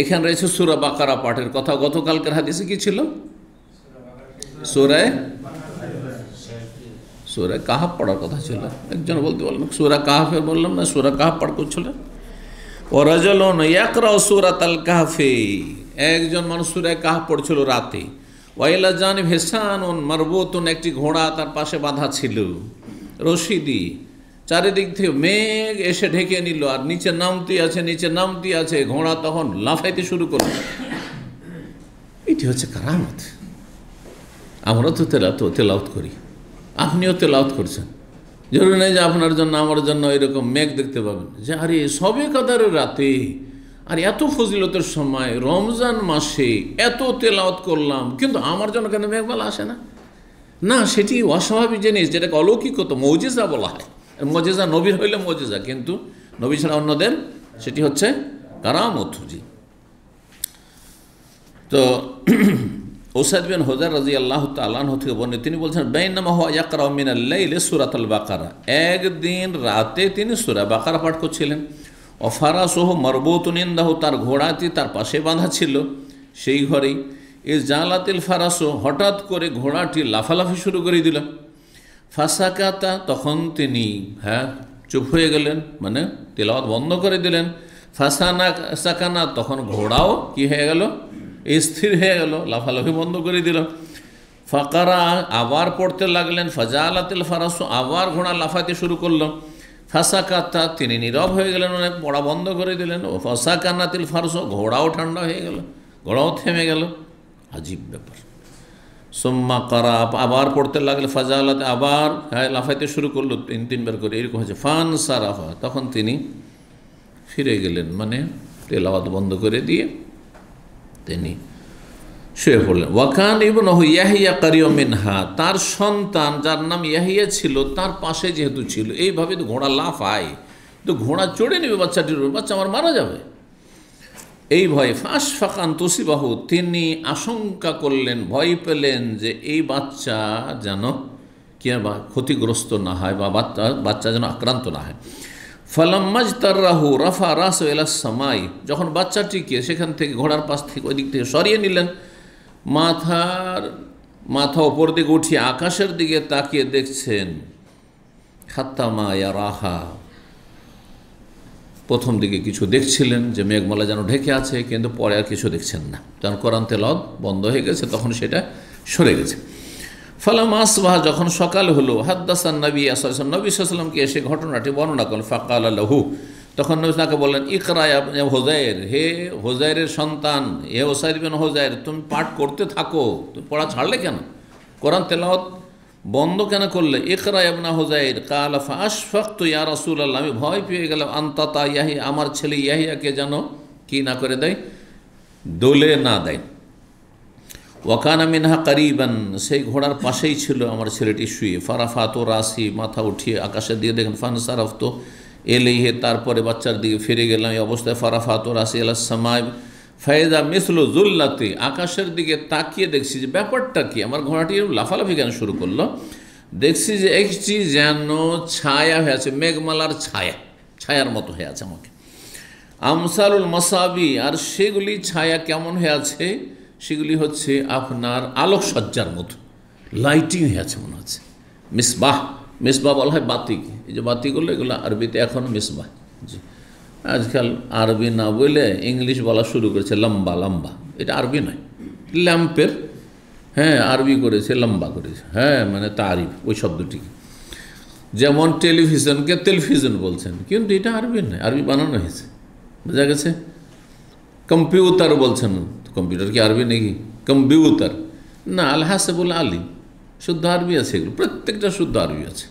এখানে রয়েছে সূরা বাকারা পাঠের কথা। গতকালকার হাদিসে কি ছিল? সূরা কাহাফ পড়ার কথা ছিল। একজন বলতে বললাম সূরা কাহাফের, বললাম না সূরা কাহাফ পাঠ করছিল। ওয়ারাজুলুন ইয়াকরাউ সূরাতাল কাহফি, একজন মানুষ সূরা কাহাফ পড়ছিল রাতে। ওয়াইলা জানিব হিসানুন মারবুতুন, একটি ঘোড়া তার পাশে বাঁধা ছিল রশি দিয়ে, চারিদিক থেকে মেঘ এসে ঢেকে নিল, আর নিচে নামতি আছে, ঘোড়া তখন লাফাইতে শুরু করল। এটি হচ্ছে কারামত। আমরা তো তেলাওয়াত করি, আপনিও তেলাওয়াত করছেন, জরুরি নেই যে আপনার জন্য আমার জন্য এরকম মেঘ দেখতে পাবেন যে আরে সবে কাদারের রাতে, আর এত ফজিলতের সময়, রমজান মাসে এত তেলাওয়াত করলাম, কিন্তু আমার জন্য কেন মেঘমালা আসে না? না, সেটি অস্বাভাবিক জিনিস, যেটাকে অলৌকিকতা, মৌজিজা বলা হয়। মৌজিজা নবীর হইলে মৌজিজা, কিন্তু নবী ছাড়া অন্যদের সেটি হচ্ছে কারামত। জি, তো ওসাইদ বিন হুযায়র রাদিয়াল্লাহু তাআলা আনহু থেকে বর্ণিত, তিনি বলছেন বাইনামা হুয়া ইয়াকরাউ মিনাল লাইলি সূরাতুল বাকারা, একদিন রাতে তিনি সূরা বাকারা পাঠ করছিলেন। অফারাসহ মারবুতুন ইনদাহু, তার ঘোড়াটি তার পাশে বাঁধা ছিল সেই ঘরেই। জালাতিল ফারাসু, হঠাৎ করে ঘোড়াটি লাফালাফি শুরু করে দিল। ফাসাকাতা, তখন তিনি চুপ হয়ে গেলেন, মানে তেলাওয়াত বন্ধ করে দিলেন। সাকানা, তখন ঘোড়াও কি হয়ে গেল, স্থির হয়ে গেল, লাফালাফি বন্ধ করে দিল। ফাকারা, আবার পড়তে লাগলেন। ফাজালাতিল ফারাসু, আবার ঘোড়া লাফাতে শুরু করলো। ফাসাকাতা, তিনি নীরব হয়ে গেলেন, অনেক পড়া বন্ধ করে দিলেন। ও ফাসাকানাতিল ফারসু, ঘোড়াও ঠান্ডা হয়ে গেল, ঘোড়াও থেমে গেল। আজীব ব্যাপার। সুম্মা কারা, আবার পড়তে লাগলে। ফাজালাতে, আবার লাফাইতে শুরু করলো, তিনবার করে, এরকম হয়েছে। ফান সারাফা, তখন তিনি ফিরে গেলেন, মানে তেলাওয়াত বন্ধ করে দিয়ে তিনি শুয়ে পড়লেন। ওয়াকান ইবনুহু ইয়াহিয়া কারিও মিনহা, তার সন্তান যার নাম ইয়াহিয়া ছিল তার পাশে যেহেতু ছিল। এইভাবে তো ঘোড়া লাফায়, তো ঘোড়া চড়ে নেবে বাচ্চাটির উপর, বাচ্চা আমার মারা যাবে, এই ভয়ে। ফাঁস ফাঁকান তুসিবাহু, তিনি আশঙ্কা করলেন, ভয় পেলেন যে এই বাচ্চা যেন কি ক্ষতিগ্রস্ত না হয়, বা বাচ্চা যেন আক্রান্ত না হয়। ফালাম্মাজ তার রাহু রাফা রাস এলাস সামাই, যখন বাচ্চাটিকে সেখান থেকে ঘোড়ার পাশ থেকে ওই দিক থেকে সরিয়ে নিলেন, মাথা ওপর দিকে উঠিয়ে আকাশের দিকে তাকিয়ে দেখছেন। খাত্তামা ইয়ারাহা, প্রথম দিকে কিছু দেখছিলেন যে মেঘমালা যেন ঢেকে আছে, কিন্তু পরে আর কিছু দেখছেন না, কারণ কোরআন তেলাওয়াত বন্ধ হয়ে গেছে, তখন সেটা সরে গেছে। ফালামা আসবাহ, যখন সকাল হলো, হাদ্দাসান নবী সাল্লাল্লাহু আলাইহি ওয়াসাল্লামকে এসে ঘটনাটি বর্ণনা করলেন। ফাকাল লাহু, তখন নবী তাকে বললেন, ইকরা ইয়া হুযায়র, হে হুযায়রের সন্তান, হে উসাইদ বিন হুযায়র, তুমি পাঠ করতে থাকো, তুমি পড়া ছাড়লে কেন, কোরআন তেলাওয়াত বন্ধ কেন করলে? ইকরা ইবনা হুযায়র কালা ফাআশফাকতু ইয়া রাসূলুল্লাহ, আমি ভয় পেয়ে গেলাম, আনতাতা ইয়াহিয়া, আমার ছেলে ইয়াহিয়াকে যেন কি না করে দেয়, দোলে না দেয়। ওয়াকানা মিনহা কারিবান, সেই ঘোড়ার পাশেই ছিল আমার ছেলেটি শুয়ে। ফারাফাতো রাসি, মাথা উঠিয়ে আকাশে দিয়ে দেখেন। ফানসারাফতো এলেহে, তারপরে বাচ্চার দিকে ফিরে গেলাম। এই অবস্থায় ফারাফাতো রাসি আলাস সামাই ফায়দা মিসলু জুল্লাতে, আকাশের দিকে তাকিয়ে দেখছি যে ব্যাপারটা কি, আমার ঘোড়াটি লাফালাফি কেন শুরু করলো। দেখছি যে একটি যেন ছায়া হয়ে আছে, মেঘমালার ছায়ার মতো হয়ে আছে আমাকে। আমসালুল মাসাবি, আর সেগুলি ছায়া কেমন হয়ে আছে, সেগুলি হচ্ছে আপনার আলোকসজ্জার মতো, লাইটিং হয়ে আছে মনে হচ্ছে। মিসবাহ, মিসবাহ বলা হয় বাতিকে, এই যে বাতিগুলো এগুলো আরবিতে এখন মিসবাহ। জি, আজকাল আরবি না বলে ইংলিশ বলা শুরু করেছে, লম্বা লম্বা, এটা আরবি নয়, ল্যাম্পের আরবি করেছে, লম্বা করেছে, মানে তারিফ ওই শব্দটিকে। যেমন টেলিভিশনকে টেলিভিশন বলছেন, কিন্তু এটা আরবি নয়, আরবি বানানো হয়েছে, বোঝা গেছে। কম্পিউটার বলছেন, কম্পিউটার কি আরবি নাকি? কম্পিউটার না, আল হাসেবুল আলী, শুদ্ধ আরবি আছে, এগুলো প্রত্যেকটা শুদ্ধ আরবি আছে।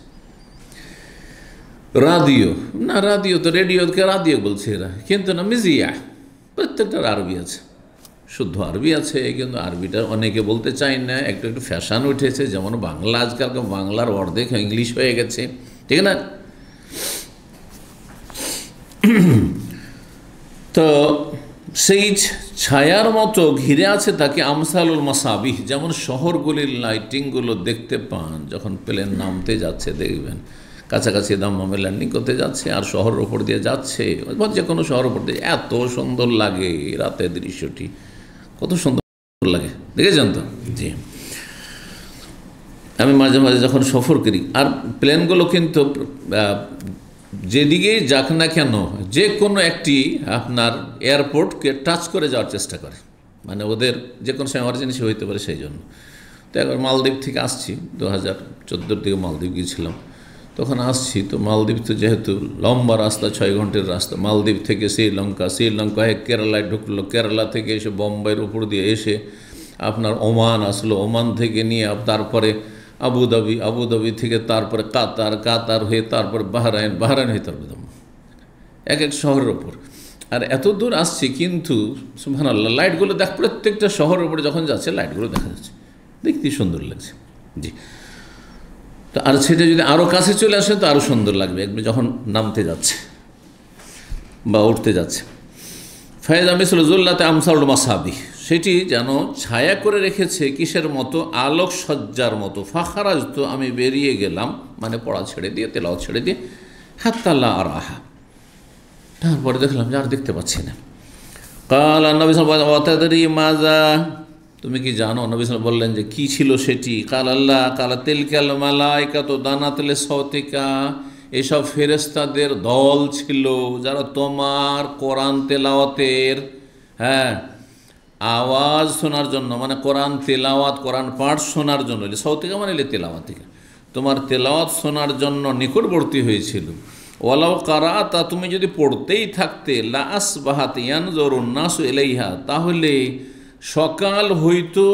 রাদিও না, রাদিও তো রেডিওকে রাদিও বলছে এরা, কিন্তু না, মিজিয়া, প্রত্যেকটার আরবি আছে, শুদ্ধ আরবি আছে, কিন্তু আরবিটা অনেকে বলতে চায় না, একটু একটু ফ্যাশন উঠেছে, যেমন বাংলা, আজকাল বাংলার অর্ধেক ইংলিশ হয়ে গেছে, ঠিক না? তো সেই ছায়ার মতো ঘিরে আছে তাকে আমসালুল মাসাবিহ, যেমন শহরগুলির লাইটিংগুলো দেখতে পান যখন প্লেন নামতে যাচ্ছে, দেখবেন কাছাকাছি দাম্মামে ল্যান্ডিং করতে যাচ্ছে আর শহরের ওপর দিয়ে যাচ্ছে, যে কোনো শহরের ওপর দিয়ে, এত সুন্দর লাগে রাতের দৃশ্যটি, কত সুন্দর লাগে, দেখেছেন তো? জি, আমি মাঝে মাঝে যখন সফর করি, আর প্লেনগুলো কিন্তু যেদিকেই যাক না কেন, যে কোনো একটি আপনার এয়ারপোর্টকে টাচ করে যাওয়ার চেষ্টা করে, মানে ওদের যে কোনো সময় এমার্জেন্সি হইতে পারে, সেই জন্য। তো একবার মালদ্বীপ থেকে আসছি, 2014 দিকে মালদ্বীপ গিয়েছিলাম, তখন আসছি, তো মালদ্বীপ তো যেহেতু লম্বা রাস্তা, 6 ঘন্টার রাস্তা, মালদ্বীপ থেকে শ্রীলঙ্কা হয়ে কেরালায় ঢুকলো, কেরালা থেকে এসে বোম্বাইয়ের উপর দিয়ে এসে আপনার ওমান আসলো, ওমান থেকে নিয়ে তারপরে আবুধাবি থেকে তারপরে কাতার হয়ে তারপর বাহরাইন হয়ে তারপরে এক এক শহরের ওপর, আর এত দূর আসছি, কিন্তু সুবহানাল্লাহ, লাইটগুলো প্রত্যেকটা শহরের উপরে যখন যাচ্ছে লাইটগুলো দেখা যাচ্ছে, দেখতে সুন্দর লাগছে। জি, তো আর সেটা যদি আরও কাছে চলে আসে তো আরও সুন্দর লাগবে, একবার যখন নামতে যাচ্ছে বা উঠতে যাচ্ছে। ফায়দা মিসল জুল্লাতে আমসালুল মাসাবিহ, সেটি যেন ছায়া করে রেখেছে কিসের মতো, আলোকসজ্জার মতো। ফাখারাজ, তো আমি বেরিয়ে গেলাম, মানে পড়া ছেড়ে দিয়ে, তেলাওয়াত ছেড়ে দিয়ে। হাত্তাল্লা আরাহা, তারপরে দেখলাম যে আর দেখতে পাচ্ছি না। কাল নবী সাল্লাল্লাহু আলাইহি ওয়াসাল্লাম, মাজা, তুমি কি জানো? নবী সাল্লাল্লাহু আলাইহি ওয়াসাল্লাম বললেন যে কি ছিল সেটি? কাল আল্লাহ কালা তিলকাল মালাইকাতু দানাতুল সাওতিকা, এসব ফেরেশতাদের দল ছিল যারা তোমার কোরআন তেলাওয়াতের আওয়াজ শোনার জন্য, মানে কোরআন তেলাওয়াত কোরআন পাঠ শোনার জন্য, সাওতিকা মানে তেলাওয়াতিকা, তোমার তেলাওয়াত শোনার জন্য নিকটবর্তী হয়েছিল। ওয়ালাউ কারাতা, তুমি যদি পড়তেই থাকতে, লা আসবাহাত ইয়ানজুরুন নাসু ইলাইহা, তাহলে সকাল হইতো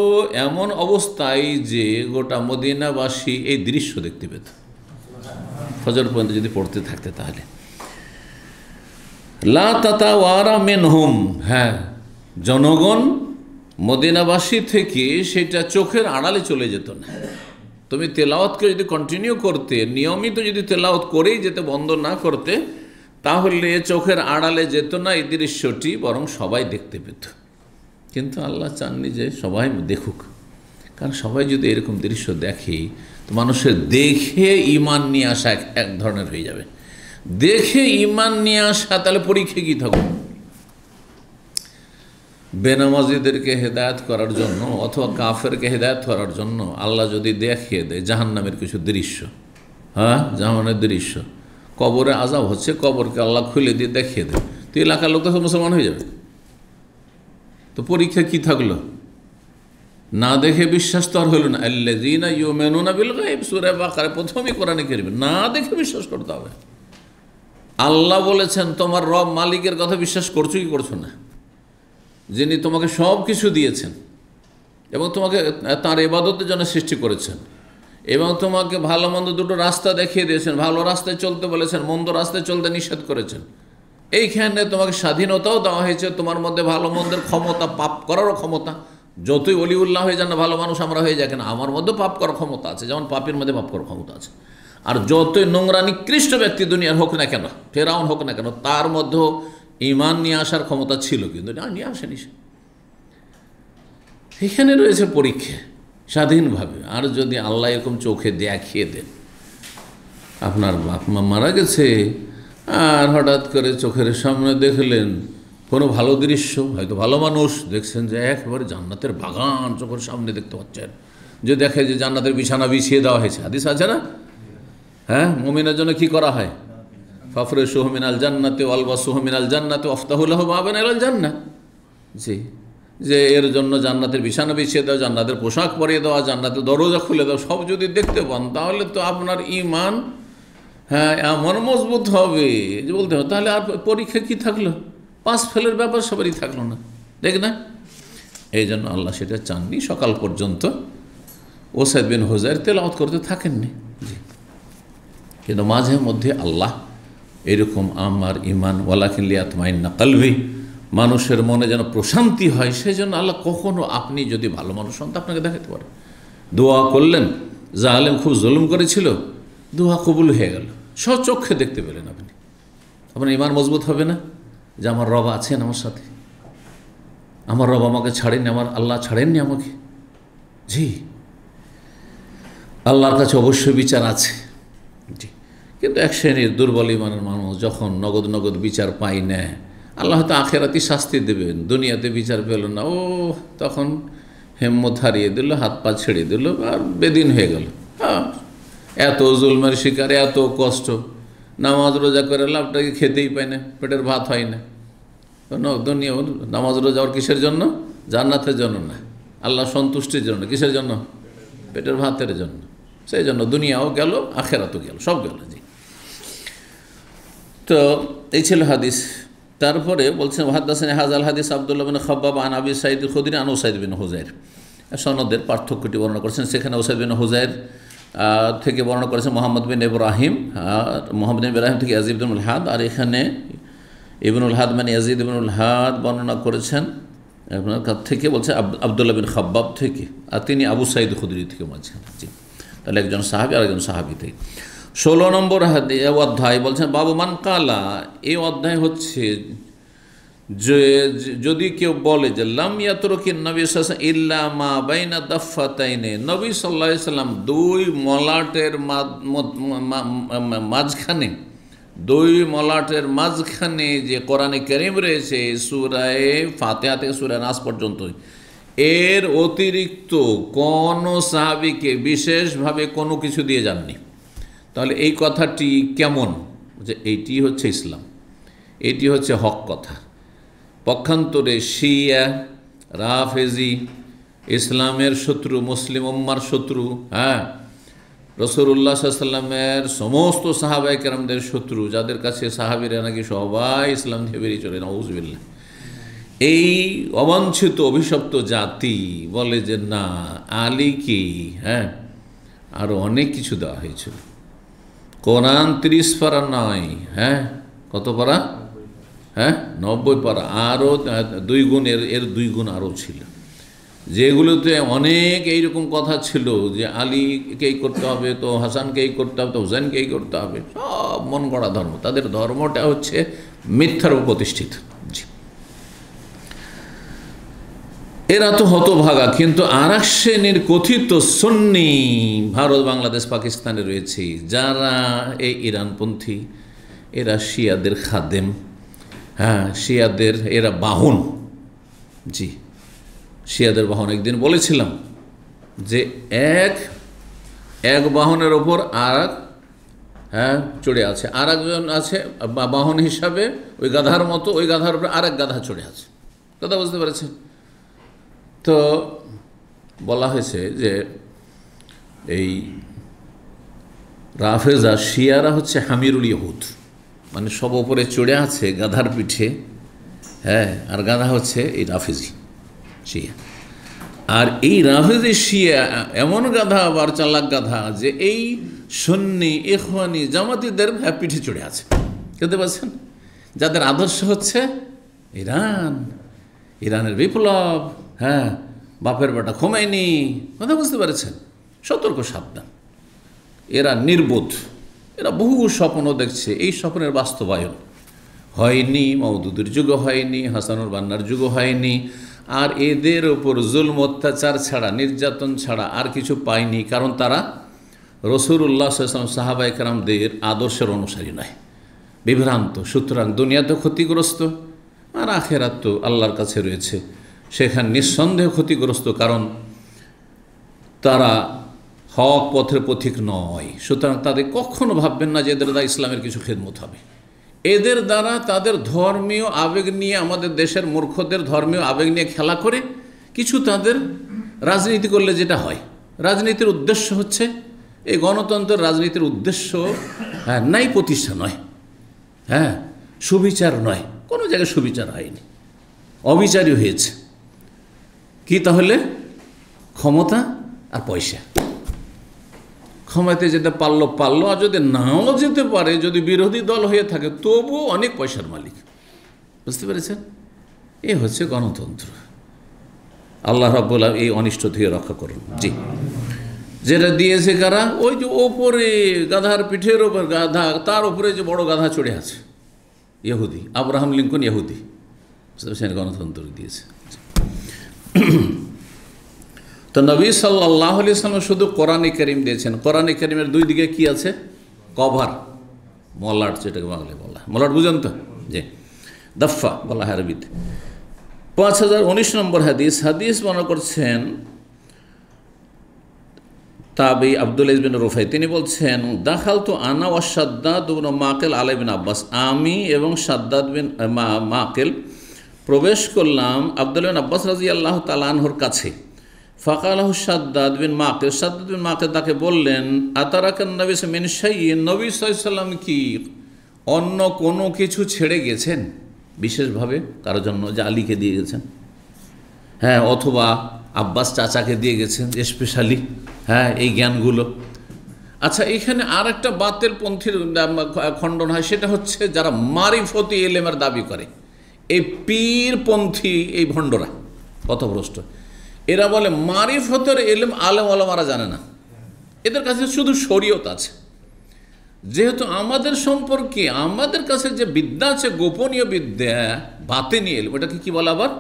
এমন অবস্থায় যে গোটা মদিনাবাসী এই দৃশ্য দেখতে পেত। ফজর পর্যন্ত যদি পড়তে থাকতে তাহলে লা তাতাওয়ারা মিনহুম, জনগণ মদিনাবাসী থেকে সেটা চোখের আড়ালে চলে যেত না। তুমি তেলাওয়াতকে যদি কন্টিনিউ করতে, নিয়মিত যদি তেলাওয়াত করেই যেতে, বন্ধ না করতে, তাহলে চোখের আড়ালে যেত না এই দৃশ্যটি, বরং সবাই দেখতে পেত। কিন্তু আল্লাহ চাননি যে সবাই দেখুক, কারণ সবাই যদি এরকম দৃশ্য দেখে তো মানুষের দেখে ঈমান নিয়ে আসা এক ধরনের হয়ে যাবে। দেখে ঈমান নিয়ে আসা, তাহলে পরীক্ষা কী থাকুক? বেনামাজিদেরকে হেদায়েত করার জন্য অথবা কাফেরকে হেদায়েত করার জন্য আল্লাহ যদি দেখিয়ে দেয় জাহান্নামের কিছু দৃশ্য, জাহান্নামের দৃশ্য, কবরে আযাব হচ্ছে, কবরকে আল্লাহ খুলে দিয়ে দেখিয়ে দেয়, তো এলাকার লোক তো মুসলমান হয়ে যাবে। তো পরীক্ষা কি থাকলো? না দেখে বিশ্বাস তো আর হইল না। আল্লাযীনা ইউমিনুনা বিল গায়ব, সূরা বাকারা প্রথমেই কোরআনে কারিমে না দেখে বিশ্বাস করতে হবে। আল্লাহ বলেছেন তোমার রব মালিকের কথা বিশ্বাস করছো কি করছো না, যিনি তোমাকে সব কিছু দিয়েছেন এবং তোমাকে তাঁর ইবাদতের জন্য সৃষ্টি করেছেন এবং তোমাকে ভালো মন্দ দুটো রাস্তা দেখিয়ে দিয়েছেন, ভালো রাস্তায় চলতে বলেছেন, মন্দ রাস্তায় চলতে নিষেধ করেছেন। এইখানে তোমাকে স্বাধীনতাও দেওয়া হয়েছে, তোমার মধ্যে ভালো মন্দের ক্ষমতা, পাপ করারও ক্ষমতা। যতই অলিউল্লাহ হয়ে যান না, ভালো মানুষ আমরা হয়ে যাই কেন, আমার মধ্যে পাপ করার ক্ষমতা আছে, যেমন পাপের মধ্যে পাপ করার ক্ষমতা আছে। আর যতই নোংরা নিকৃষ্ট ব্যক্তি দুনিয়ার হোক না কেন, ফেরাউন হোক না কেন, তার মধ্যেও ঈমান নিয়ে আসার ক্ষমতা ছিল, কিন্তু নিয়ে আসেনি। এখানে রয়েছে পরীক্ষা স্বাধীনভাবে। আর যদি আল্লাহ এরকম চোখে দেখিয়ে দেন, আপনার বাপ মা মারা গেছে আর হঠাৎ করে চোখের সামনে দেখলেন কোনো ভালো দৃশ্য, হয়তো ভালো মানুষ দেখছেন যে একেবারে জান্নাতের বাগান চোখের সামনে দেখতে পাচ্ছেন, যে দেখে যে জান্নাতের বিছানা বিছিয়ে দেওয়া হয়েছে, হাদিস আছে না? মুমিনের জন্য কি করা হয়? ফাফরিশুহু মিনাল জান্নাতি ওয়ালবাসুহু মিনাল জান্নাতি ওয়াফতাহু লাহু বাবান ইলাল জান্নাহ। জি, যে এর জন্য জান্নাতের বিছানা বিছিয়ে দেওয়া, জান্নাতের পোশাক পরিয়ে দেওয়া, জান্নাতের দরজা খুলে দেওয়া, সব যদি দেখতে পান তাহলে তো আপনার ঈমান এমন মজবুত হবে যে বলতে হবে। তাহলে আর পরীক্ষা কি থাকলো? পাস ফেলের ব্যাপার সবারই থাকলো না, দেখ না? এই জন্য আল্লাহ সেটা চাননি। সকাল পর্যন্ত ওসাইদ বিন হুযাইর তেলাওয়াত করতে থাকেননি। জি, কিন্তু মাঝে মধ্যে আল্লাহ এরকম আমার ঈমান ওয়ালাকিন লিয়াতমাইন্না কলবি, মানুষের মনে যেন প্রশান্তি হয়, সেই জন্য আল্লাহ কখনো, আপনি যদি ভালো মানুষ হন তো আপনাকে দেখাতে পারে। দোয়া করলেন, জালেম খুব জুলুম করেছিল, দোয়া কবুল হয়ে গেল, স্বচক্ষে দেখতে পেলেন আপনি, আপনার ঈমান মজবুত হবে না যে আমার রব আছেন আমার সাথে, আমার রব আমাকে ছাড়েননি, আমার আল্লাহ ছাড়েননি আমাকে। জি, আল্লাহর কাছে অবশ্যই বিচার আছে। জি, কিন্তু এক শ্রেণীর দুর্বল ঈমানের মানুষ যখন নগদ নগদ বিচার পায় না, আল্লাহ হয়তো আখেরাতি শাস্তি দেবেন, দুনিয়াতে বিচার পেল না, ও তখন হিম্মত হারিয়ে দিল, হাত পা ছেড়ে দিল আর বেদিন হয়ে গেল। এত জুলমের শিকার, এত কষ্ট, নামাজ রোজা করে লাভটাকে খেতেই পায় না, পেটের ভাত হয় না। দুনিয়া নামাজ রোজা ওর কিসের জন্য? জান্নাতের জন্য না, আল্লাহ সন্তুষ্টির জন্য। কিসের জন্য? পেটের ভাতের জন্য। সেই জন্য দুনিয়াও গেল, আখেরাতও গেল, সব গেল। জি, তো এই ছিল হাদিস। তারপরে বলছেন হাদাসানি হাযাল হাদিস আব্দুল্লাহ বিন খাব্বাব আন আবি সাঈদ আল খুদরি আন উসাইদ বিন হুযাইর। সনদের পার্থক্যটি বর্ণনা করেছেন। সেখানে উসাইদ বিন হুযাইর থেকে বর্ণনা করেছেন মোহাম্মদ বিন ইব্রাহিম, মোহাম্মদ বিন ইব্রাহিম থেকে ইয়াজিদ ইবনুল হাদ, আর এখানে ইবনুল হাদ মানে ইয়াজিদ ইবনুল হাদ বর্ণনা করেছেন আপনার কাছ থেকে, বলছে আব্দুল্লাহ বিন খাব্বাব থেকে, আর তিনি আবু সাঈদ খুদরি থেকে বলছেন। জি, তাহলে একজন সাহাবী আর একজন সাহাবী থেকে। 16 নম্বর অধ্যায় বলছেন বাবু মান কালা। এই অধ্যায় হচ্ছে যে যদি কেউ বলে যে লাম ইয়াতরুকিন নবী সাল্লাল্লাহু আলাইহি ওয়াসাল্লাম ইল্লা মা বাইনা দাফফাতাইনে, নবী সাল্লাল্লাহু আলাইহি ওয়াসাল্লাম দুই মলাটের মাঝখানে, দুই মলাটের মাঝখানে যে কোরআনে কারীম রয়েছে সূরা ফাতিহা থেকে সূরা নাস পর্যন্ত, এর অতিরিক্ত কোনো সাহাবীকে বিশেষভাবে কোনো কিছু দিয়ে যাননি। তাহলে এই কথাটি কেমন, যে এইটি হচ্ছে ইসলাম, এটি হচ্ছে হক কথা। পক্ষান্তরে শিয়া, রাফেজি, ইসলামের শত্রু, মুসলিম উম্মার শত্রু, রাসূলুল্লাহ সাল্লাল্লাহু আলাইহি ওয়াসাল্লামের সমস্ত সাহাবায়ে কেরামদের শত্রু, যাদের কাছে সাহাবীরা নাকি সবাই ইসলাম থেকে বেরিয়ে চলে, নাউযুবিল্লাহ, এই অবাঞ্ছিত অভিশপ্ত জাতি বলে যে না, আলী কি, আরও অনেক কিছু দেওয়া হয়েছিল। কোরআন 30 পারা নয়, কত পারা? 90 পারা, আরও 2 গুণ, এর 2 গুণ আরও ছিল, যেগুলোতে অনেক এইরকম কথা ছিল যে আলীকেই করতে হবে, তো হাসানকেই করতে হবে, তো হুসাইনকেই করতে হবে, সব মন গড়া ধর্ম। তাদের ধর্মটা হচ্ছে মিথ্যার উপর প্রতিষ্ঠিত। এরা তো হতভাগা। কিন্তু আর এক শ্রেণীর কথিত সুন্নি ভারত, বাংলাদেশ, পাকিস্তানে রয়েছে, যারা এই ইরানপন্থী, এরা শিয়াদের খাদেম, শিয়াদের এরা বাহন। জি, শিয়াদের বাহন। একদিন বলেছিলাম যে এক বাহনের ওপর আর চড়ে আছে, আর একজন আছে বাহন হিসাবে, ওই গাধার মতো, ওই গাধার উপরে আর এক গাধা চড়ে আছে। কথা বুঝতে পেরেছেন? তো বলা হয়েছে যে এই রাফেজা শিয়ারা হচ্ছে হামিরুল ইহুদ, মানে সব ওপরে চড়ে আছে গাধার পিঠে, আর গাধা হচ্ছে এই রাফেজি শিয়া। আর এই রাফেজি শিয়া এমন গাধা, আবার চালাক গাধা, যে এই সুন্নি, ইখওয়ানি, জামাতিদের পিঠে চড়ে আছে। বুঝতে পারছেন? যাদের আদর্শ হচ্ছে ইরানের বিপ্লব, বাপের বেটা খোমেনি। কথা বুঝতে পেরেছেন? সতর্ক, সাবধান। এরা নির্বোধ, এরা বহু স্বপ্ন দেখছে, এই স্বপ্নের বাস্তবায়ন হয়নি, মওদুদের যুগও হয়নি, হাসানুল বান্নার যুগও হয়নি। আর এদের ওপর জুলম, অত্যাচার ছাড়া, নির্যাতন ছাড়া আর কিছু পায়নি, কারণ তারা রাসূলুল্লাহ সাল্লাল্লাহু আলাইহি ওয়াসাল্লাম, সাহাবায়ে কেরামদের আদর্শের অনুসারী নয়, বিভ্রান্ত। সুতরাং দুনিয়া তো ক্ষতিগ্রস্ত, আর আখেরাত তো আল্লাহর কাছে রয়েছে, সেখানে নিঃসন্দেহ ক্ষতিগ্রস্ত, কারণ তারা হক পথের পথিক নয়। সুতরাং তাদের কখনো ভাববেন না যে এদের দ্বারা ইসলামের কিছু খেদমত হবে। এদের দ্বারা তাদের ধর্মীয় আবেগ নিয়ে, আমাদের দেশের মূর্খদের ধর্মীয় আবেগ নিয়ে খেলা করে কিছু তাদের রাজনীতি করলে যেটা হয়, রাজনীতির উদ্দেশ্য হচ্ছে এই গণতন্ত্রের রাজনীতির উদ্দেশ্য ন্যায় প্রতিষ্ঠা নয়, সুবিচার নয়, কোনো জায়গায় সুবিচার হয়নি, অবিচারই হয়েছে। কি তাহলে? ক্ষমতা আর পয়সা। ক্ষমতায় যেতে পারলো, আর যদি নাও যেতে পারে, যদি বিরোধী দল হয়ে থাকে, তবুও অনেক পয়সার মালিক। বুঝতে পেরেছেন? এ হচ্ছে গণতন্ত্র। আল্লাহ রাব্বুল আলামিন এই অনিষ্ট থেকে রক্ষা করুন। জি, যেটা দিয়েছে কারা? ওই যে ওপরে গাধার পিঠের ওপর গাধা, তার উপরে যে বড় গাধা চড়ে আছে, ইহুদি, আব্রাহাম লিঙ্কন ইহুদি। বুঝতে পেরেছেন? গণতন্ত্র দিয়েছে। তো নবী সাল্লাল্লাহু আলাইহি ওয়াসাল্লাম শুধু কোরআনে কারীম দিয়েছেন। কোরআনে কারীমের 2 দিকে কি আছে? কভার, মলাট, যেটাকে বাংলায় বলা, মলাট বুঝেন তো? যে দফা বলা হয় আরবিতে। 5019 নম্বর হাদিস বর্ণনা করছেন তাবি আব্দুল্লাহ ইবনে রুফাই। তিনি বলছেন, দাখালতু আনা ওয়া শাদ্দাদ ইবনে মাকিল আলা ইবনে আব্বাস। আমি এবং শাদ্দাদ বিন মাকিল প্রবেশ করলাম আব্দুল্লাহ বিন আব্বাস রাদিয়াল্লাহু তাআলা আনহুর কাছে। ফাকালাহু শাদ্দাদ বিন মাকিল, শাদ্দাদ বিন মাকিল তাকে বললেন, আতারাকান নবী মিন শাইইন, নবী সাল্লাল্লাহু আলাইহি ওয়াসাল্লাম কি অন্য কোনো কিছু ছেড়ে গেছেন বিশেষভাবে কারোর জন্য, যে আলীকে দিয়ে গেছেন, অথবা আব্বাস চাচাকে দিয়ে গেছেন স্পেশালি, এই জ্ঞানগুলো। আচ্ছা, এখানে আর একটা বাতিল পন্থীর খণ্ডন হয়, সেটা হচ্ছে যারা মারিফতি ইলমের দাবি করে, এই পীরপন্থী, এই ভণ্ডরা পথভ্রষ্ট। এরা বলে মারিফতের ইলম আলেম ওলামারা জানে না, এদের কাছে শুধু শরীয়ত আছে। যেহেতু আমাদের সম্পর্কে, আমাদের কাছে যে বিদ্যা আছে, গোপনীয় বিদ্যা, বাতেনি ইলম, ওটাকে কি বলে আবার?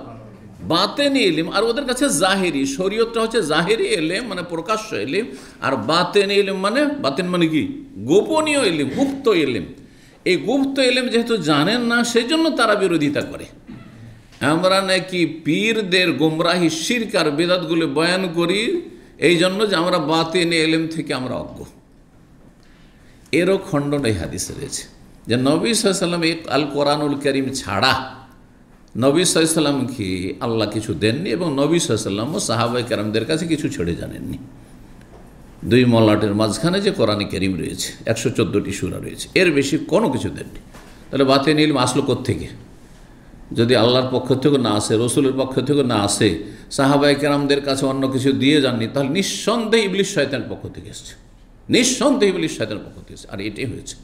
বাতেনি ইলম। আর ওদের কাছে জাহেরি, শরীয়তটা হচ্ছে জাহেরি ইলম, মানে প্রকাশ্য ইলম, আর বাতেনি ইলম মানে, বাতেন মানে কি? গোপনীয় ইলম, গুপ্ত ইলম। এই গুপ্ত ইলম যেহেতু জানেন না, সেই জন্য তারা বিরোধিতা করে। আমরা নাকি পীরদের গোমরাহি শিরক আর বিদআতগুলো বয়ান করি এই জন্য যে আমরা বাতিনি ইলম থেকে আমরা অজ্ঞ। এরও খণ্ডন এই হাদিসে রয়েছে যে নবী সাল্লাল্লাহু আলাইহি ওয়াসাল্লাম আল কোরআনুল কারীম ছাড়া নবী সাল্লাল্লাহু আলাইহি ওয়াসাল্লামকে আল্লাহ কিছু দেননি এবং নবী সাল্লাল্লাহু আলাইহি ওয়াসাল্লাম ও সাহাবায়ে কেরামদের কাছে কিছু ছেড়ে জানেননি। দুই মলাটের মাঝখানে যে কোরআনে কারীম রয়েছে, 114টি সূরা রয়েছে, এর বেশি কোনো কিছু দেননি। তাহলে বাতিনি ইলম আসলো কোত্থেকে? যদি আল্লাহর পক্ষ থেকে না আসে, রসুলের পক্ষ থেকে না আসে, সাহাবায়ে কেরামদের কাছে অন্য কিছু দিয়ে যাননি, তাহলে নিঃসন্দেহে ইবলিস শয়তানের পক্ষ থেকে এসেছে, নিঃসন্দেহে ইবলিস শয়তানের পক্ষ থেকে এসেছে। আর এটাই হয়েছে।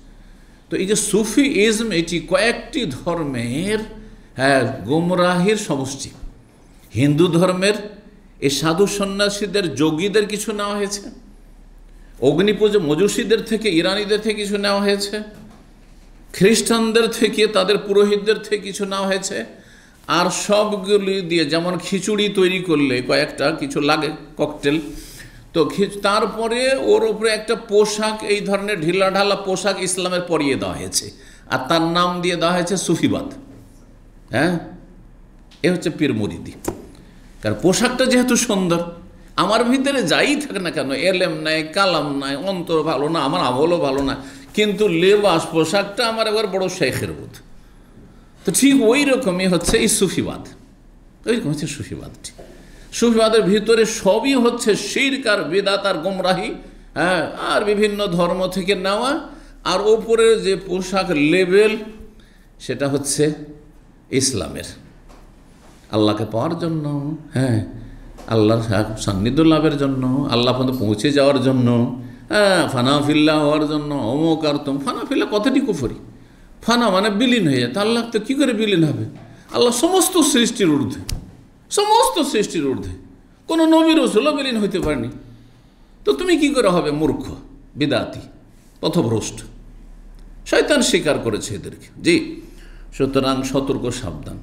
তো এই যে সুফিইজম, এটি কয়েকটি ধর্মের গোমরাহির সমষ্টি। হিন্দু ধর্মের এই সাধু সন্ন্যাসীদের, যোগীদের কিছু নেওয়া হয়েছে, অগ্নিপূজা মজুসীদের থেকে, ইরানিদের থেকে কিছু নেওয়া হয়েছে, খ্রিস্টানদের থেকে, তাদের পুরোহিতদের থেকে কিছু নেওয়া হয়েছে। আর সবগুলি দিয়ে, যেমন খিচুড়ি তৈরি করলে কয়েকটা কিছু লাগে, ককটেল, তো তারপরে ওর উপরে একটা পোশাক, এই ধরনের ঢিলাঢালা পোশাক ইসলামের পরিয়ে দেওয়া হয়েছে, আর তার নাম দিয়ে দেওয়া হয়েছে সুফিবাদ। এ হচ্ছে পীর মুরিদি। কারণ পোশাকটা যেহেতু সুন্দর, আমার ভিতরে যাই থাকে না কেন, এলেম নাই, কালাম নাই, অন্তর ভালো না, আমার আমলও ভালো না, কিন্তু লেবাস, পোশাকটা আমার একবার বড় শেখের বোধ। তো ঠিক ওই রকমই হচ্ছে এই সুফিবাদ, ওইরকম হচ্ছে সুফিবাদটি। সুফিবাদের ভিতরে সবই হচ্ছে শিরক আর বিদআত আর গোমরাহি, আর বিভিন্ন ধর্ম থেকে নেওয়া। আর ওপরের যে পোশাক লেবেল, সেটা হচ্ছে ইসলামের, আল্লাহকে পাওয়ার জন্য, আল্লাহর সান্নিধ্য লাভের জন্য, আল্লাহ পর্যন্ত পৌঁছে যাওয়ার জন্য, ফানাফিল্লা হওয়ার জন্য, অমুক আর তুম। ফানাফিল্লা কথাটি কুফরি। ফানা মানে বিলীন হয়ে যায়। তা আল্লাহ তো কী করে বিলীন হবে? আল্লাহ সমস্ত সৃষ্টির ঊর্ধ্বে, সমস্ত সৃষ্টির ঊর্ধ্বে, কোনো নবী রাসূলও বিলীন হইতে পারেনি। তো তুমি কি করে হবে? মূর্খ, বিদআতি, পথভ্রষ্ট। শয়তান স্বীকার করেছে এদেরকে। জি, সুতরাং সতর্ক, সাবধান।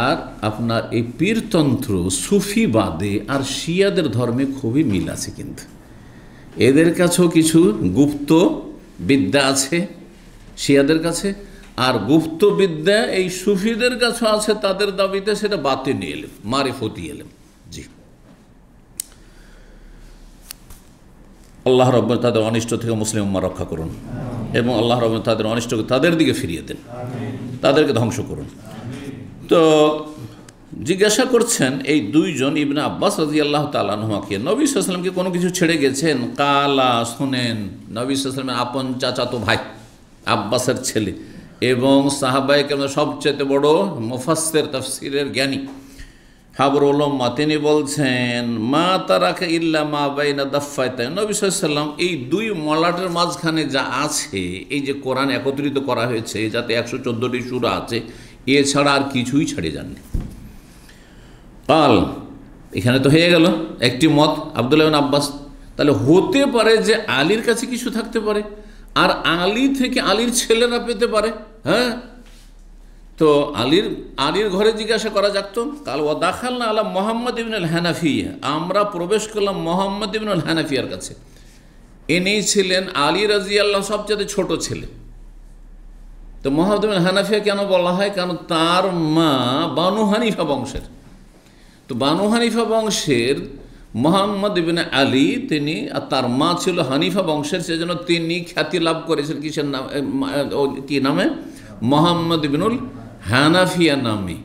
আর আপনার এই পীরতন্ত্র, সুফিবাদে আর শিয়াদের ধর্মে খুবই মিল আছে, কিন্তু এদের কাছেও কিছু গুপ্ত বিদ্যা আছে শিয়াদের কাছে, আর গুপ্ত বিদ্যা এই সুফিদের কাছেও আছে তাদের দাবিতে, সেটা বাতিনি ইলম, মারিফতি ইলম। জি, আল্লাহ রাব্বুল তাদের অনিষ্ট থেকে মুসলিম উম্মাহ রক্ষা করুন, এবং আল্লাহ রাব্বুল তাদের অনিষ্টকে তাদের দিকে ফিরিয়ে দেন, তাদেরকে ধ্বংস করুন। তো জিজ্ঞাসা করছেন এই দুইজন, ইবনে আব্বাস রাদিয়াল্লাহু তাআলা আনহুমাকে, নবী সাল্লাল্লাহু আলাইহি ওয়াসাল্লামকে কোনো কিছু ছেড়ে গেছেন? কালা, শুনেন, নবী সাল্লাল্লাহু আলাইহি ওয়াসাল্লামের আপন চাচাতো ভাই, আব্বাসের ছেলে, এবং সাহাবায়ে কেরামের সবচেয়ে বড় মুফাসসির, তাফসীরের জ্ঞানী, হাবরুল উম্মাহ, তিনি বলছেন, মা তারাকা ইল্লা মা বাইনা দাফফাতাইন। নবী সাল্লাল্লাহু আলাইহি ওয়াসাল্লাম এই দুই মলাটের মাঝখানে যা আছে, এই যে কোরআন একত্রিত করা হয়েছে, যাতে 114টি সূরা আছে, এছাড়া আর কিছুই ছেড়ে যাননি। কাল, এখানে তো হয়ে গেল একটি মত, আব্দুল্লাহ ইবনে আব্বাস। তাহলে হতে পারে যে আলীর কাছে কিছু থাকতে পারে, আর আলী থেকে আলীর ছেলেরা পেতে পারে। তো আলীর ঘরে জিজ্ঞাসা করা যাক তো। কাল ওয়া দাখালনা আলা মুহাম্মদ ইবনুল হানাফিয়া, আমরা প্রবেশ করলাম মুহাম্মদ ইবনুল হানাফিয়ার কাছে। ইনি ছিলেন আলী রাদিয়াল্লাহু সবচেয়ে ছোট ছেলে। তো মুহাম্মদ ইবনুল হানাফিয়া কেন বলা হয়? কারণ তার মা বানু হানিফা বংশের। তো বানু হানিফা বংশের মুহাম্মদ ইবনে আলী, তিনি, আর তার মা ছিল হানিফা বংশের, সেজন্য তিনি খ্যাতি লাভ করেছেন কিসের নাম, কি নামে? মুহাম্মদ ইবনুল হানাফিয়া নামে।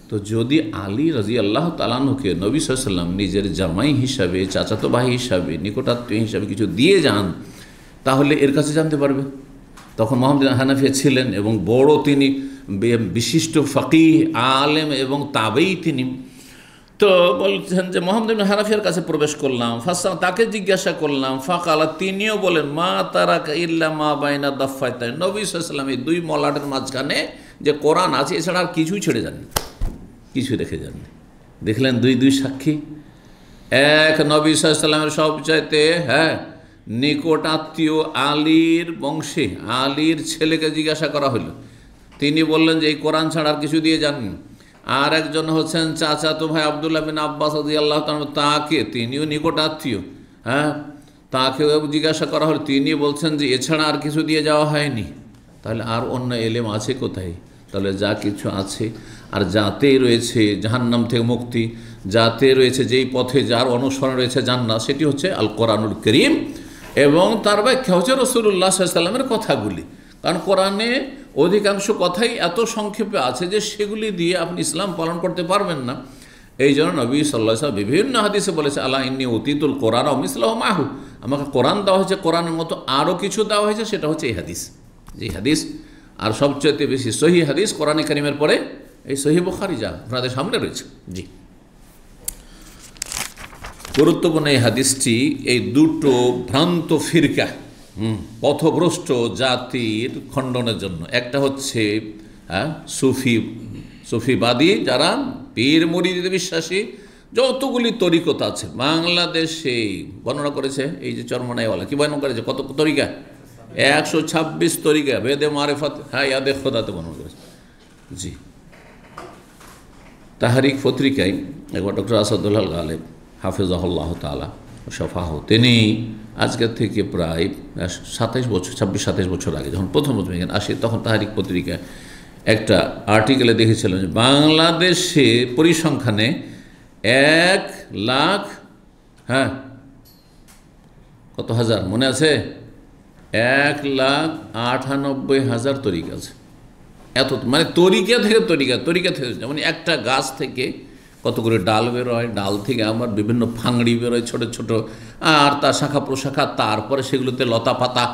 তো যদি আলী রাদিয়াল্লাহু তাআলা আনহুকে নবী সাল্লাল্লাহু আলাইহি ওয়াসাল্লাম নিজের জামাই হিসাবে, চাচাতো ভাই হিসাবে, নিকটাত্মীয় হিসাবে কিছু দিয়ে যান, তাহলে এর কাছে জানতে পারবে। তখন মুহাম্মদ হানাফিয়া ছিলেন, এবং বড় তিনি বিশিষ্ট ফকিহ, আলেম এবং তাবেই তিনি। তো বলছেন যে মুহাম্মদ ইবনে হানাফিয়ার কাছে প্রবেশ করলাম, তাকে জিজ্ঞাসা করলাম, ফাকালা, তিনিও বলেন, মা তারাকা ইল্লা মা বাইনা দাফফাতাইন। নবী সাল্লাল্লাহু আলাইহি ওয়াসাল্লাম এই দুই মলাটের মাঝখানে যে কোরআন আছে, এছাড়া আর কিছুই ছেড়ে যাননি, কিছু রেখে যাননি। দেখলেন দুই সাক্ষী। এক, নবী সাল্লাল্লাহু আলাইহি ওয়াসাল্লামের সবচাইতে নিকট আত্মীয় আলীর বংশে, আলীর ছেলেকে জিজ্ঞাসা করা হলো, তিনি বললেন যে এই কোরআন ছাড়া আর কিছু দিয়ে যাননি। আর একজন হচ্ছেন চাচাতো ভাই আব্দুল্লাহ বিন আব্বাস রাদিয়াল্লাহু তাআলা, তাকে, তিনিও নিকট আত্মীয়, তাকেও জিজ্ঞাসা করা হলো, তিনি বলছেন যে এছাড়া আর কিছু দিয়ে যাওয়া হয়নি। তাহলে আর অন্য এলেম আছে কোথায়? তাহলে যা কিছু আছে আর যাতে রয়েছে জাহান্নাম থেকে মুক্তি, যাতে রয়েছে যেই পথে যার অনুসরণ রয়েছে জান্নাত, সেটি হচ্ছে আল কোরআনুল করিম এবং তার ব্যাখ্যা হচ্ছে রাসূলুল্লাহ সাল্লাল্লাহু আলাইহি ওয়াসাল্লামের কথাগুলি। কারণ কোরআনে অধিকাংশ কথাই এত সংক্ষেপে আছে যে সেগুলি দিয়ে আপনি ইসলাম পালন করতে পারবেন না। এই জন্য নবী সাল্লাল্লাহু আলাইহি ওয়াসাল্লাম বিভিন্ন হাদিসে বলেছে, আলা ইন্নী উতিতুল কোরআন ওয়া মিসলাহু মাহু, আমাকে কোরআন দেওয়া হয়েছে, কোরআনের মতো আরও কিছু দেওয়া হয়েছে, সেটা হচ্ছে এই হাদিস। যে হাদিস আর সবচেয়ে বেশি সহিহ হাদিস কোরআনে কারিমের পরে এই সহিহ বুখারী যা আপনাদের সামনে রয়েছে। জি, গুরুত্বপূর্ণ এই হাদিসটি এই দুটো ভ্রান্ত ফিরকা, পথভ্রষ্ট জাতির খণ্ডনের জন্য। একটা হচ্ছে সুফিবাদী, যারা পীর মুরিদে বিশ্বাসী, যতগুলি তরিকত আছে বাংলাদেশে বর্ণনা করেছে। এই যে চরমনাইওয়ালা কি বর্ণনা করেছে, কত তরিকা, 126 তরিকা, বেদে মারেফত ইয়াদে খোদাতে বর্ণনা করেছে। জি, তাহারিক পত্রিকায় একবার ডক্টর আসাদুল্লাহ গালেব হাফিজাহুল্লাহ তাআলা শফাহ, তিনি আজকের থেকে প্রায় 26-27 বছর আগে যখন প্রথম এখানে আসে, তখন তাহারিক পত্রিকায় একটা আর্টিকেলে দেখেছিলেন যে বাংলাদেশে পরিসংখ্যানে 1 লাখ কত হাজার মনে আছে, 1,98,000 তরিকা আছে। এত মানে তরিকা থেকে যেমন একটা গাছ থেকে কত করে ডাল বেরোয়, ডাল থেকে আমার বিভিন্ন ফাংড়ি বেরোয় ছোট ছোট, আর তার শাখা প্রশাখা, তারপরে সেগুলোতে লতা পাতা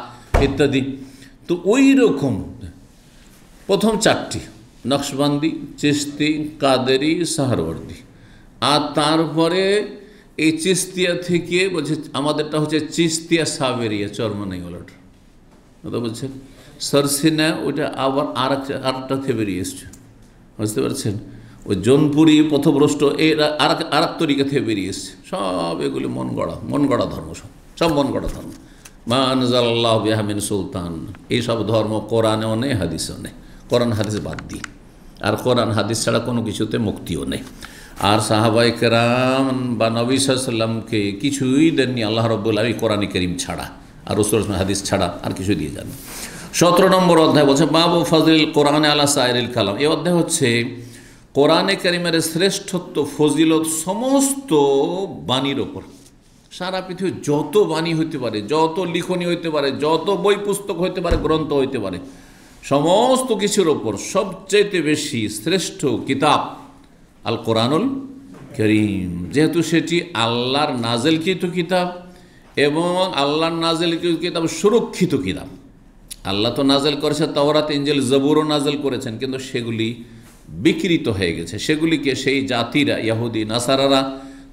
ইত্যাদি। তো ওই রকম প্রথম 4টি নকশবন্দি, চিশতি, কাদেরি, সাহারওয়ার্দী, আর তারপরে এই চিস্তিয়া থেকে বলছে আমাদেরটা হচ্ছে চিস্তিয়া সাবেরিয়া চরমনাইওয়ালাটা, কথা বলছেন সরসিনা, ওইটা আবার আরেকটা থেকে বেরিয়ে এসছে, বুঝতে পারছেন। ওই জোনপুরি পথভ্রষ্ট এর আর এক তরিকা থেকে বেরিয়ে এসছে। সব এগুলি মন গড়া ধর্ম, সব মন গড়া ধর্ম। মা আনজালাল্লাহু বিহা মিন সুলতান, এইসব ধর্ম কোরআনেও নেই, হাদিসেও নেই। কোরআন হাদিস বাদ দিই, আর কোরআন হাদিস ছাড়া কোনো কিছুতে মুক্তিও নেই। আর সাহাবায়ে কেরাম বা নবী সাল্লাল্লাহু আলাইহি ওয়াসাল্লামকে কিছুই দেননি আল্লাহ রাব্বুল আলামিন কোরআন কারীম ছাড়া, আর রাসূলুল্লাহ হাদিস ছাড়া আর কিছু দিয়ে যান। 17 নম্বর অধ্যায় বলছে বাবু ফজলিল কোরআন আলা সাইরিল কালাম। এই অধ্যায় হচ্ছে কোরআনে কারিমের শ্রেষ্ঠত্ব, ফজিলত সমস্ত বাণীর ওপর। সারা পৃথিবীর যত বাণী হইতে পারে, যত লিখনী হইতে পারে, যত বই পুস্তক হইতে পারে, গ্রন্থ হইতে পারে, সমস্ত কিছুর ওপর সবচেয়ে বেশি শ্রেষ্ঠ কিতাব আল কোরআনুল কারীম, যেহেতু সেটি আল্লাহর নাজেলকৃত কিতাব এবং আল্লাহর নাজেলকৃত কিতাব সুরক্ষিত কিতাব। আল্লাহ তো নাজেল করেছে তাওরাত, ইনজিল, জবুরও নাজেল করেছেন, কিন্তু সেগুলি বিকৃত হয়ে গেছে। সেগুলিকে সেই জাতিরা, ইহুদি নাসারারা,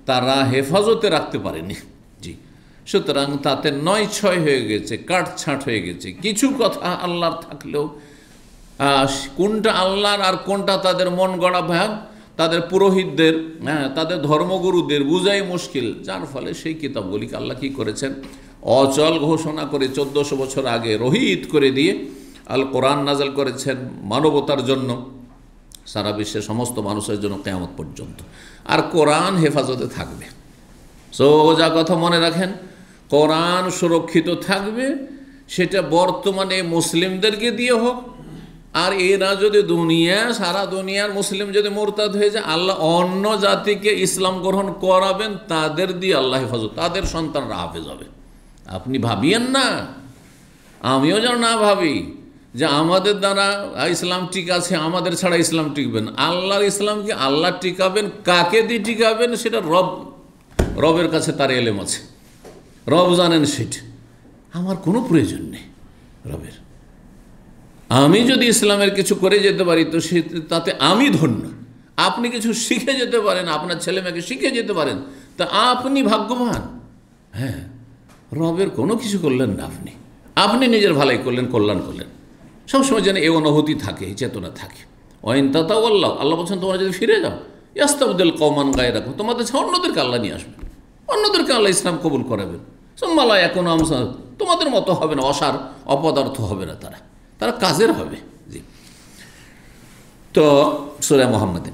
তারা হেফাজতে রাখতে পারেনি। জি, সুতরাং তাতে 9-6 হয়ে গেছে, কাটছাঁট হয়ে গেছে। কিছু কথা আল্লাহর থাকলেও কোনটা আল্লাহর আর কোনটা তাদের মন গড়া ভাব, তাদের পুরোহিতদের, তাদের ধর্মগুরুদের বুঝাই মুশকিল। যার ফলে সেই কিতাবগুলিকে আল্লাহ কী করেছেন, অচল ঘোষণা করে 1400 বছর আগে রহিত করে দিয়ে আল কোরআন নাজেল করেছেন মানবতার জন্য, সারা বিশ্বের সমস্ত মানুষের জন্য কিয়ামত পর্যন্ত। আর কোরআন হেফাজতে থাকবে। সোজা কথা মনে রাখেন, কোরআন সুরক্ষিত থাকবে, সেটা বর্তমানে মুসলিমদেরকে দিয়ে হোক, আর এরা যদি সারা দুনিয়ার মুসলিম যদি মুরতাদ হয়ে যায়, আল্লাহ অন্য জাতিকে ইসলাম গ্রহণ করাবেন, তাদের দিয়ে আল্লাহ হেফাজত, তাদের সন্তানরা হাফেজ হবে। আপনি ভাবিয়েন না, আমিও যেন না ভাবি যে আমাদের দ্বারা ইসলাম ঠিক আছে, আমাদের ছাড়া ইসলাম টিকবেন। আল্লাহর ইসলামকে আল্লাহ টিকাবেন, কাকে দিয়ে টিকাবেন সেটা রবের কাছে তার এলেম আছে, রব জানেন সেটা। আমার কোনো প্রয়োজন নেই রবের। আমি যদি ইসলামের কিছু করে যেতে পারি তো তাতে আমি ধন্য। আপনি কিছু শিখে যেতে পারেন, আপনার ছেলে মেয়েকে শিখে যেতে পারেন, তা আপনি ভাগ্যবান। হ্যাঁ, রবের কোনো কিছু করলেন না, আপনি নিজের ভালাই করলেন, কল্যাণ করলেন। সবসময় যেন এই অনুভূতি থাকে, এই চেতনা থাকে। ওয়াইন তাতাওয়াল্লাউ, আল্লাহ বলছেন তোমরা যদি ফিরে যাও, ইয়াস্তাবদিল কওমান গায়রাকুম, তোমাদের অন্যদেরকে আল্লাহ নিয়ে আসবেন, অন্যদেরকে আল্লাহ ইসলাম কবুল করাবেন। সুম্মা লা ইয়াকুনু আমসালাকুম, তোমাদের মতো হবে না, অপদার্থ হবে না, তারা কাজের হবে। জি, তো সূরা মুহাম্মাদে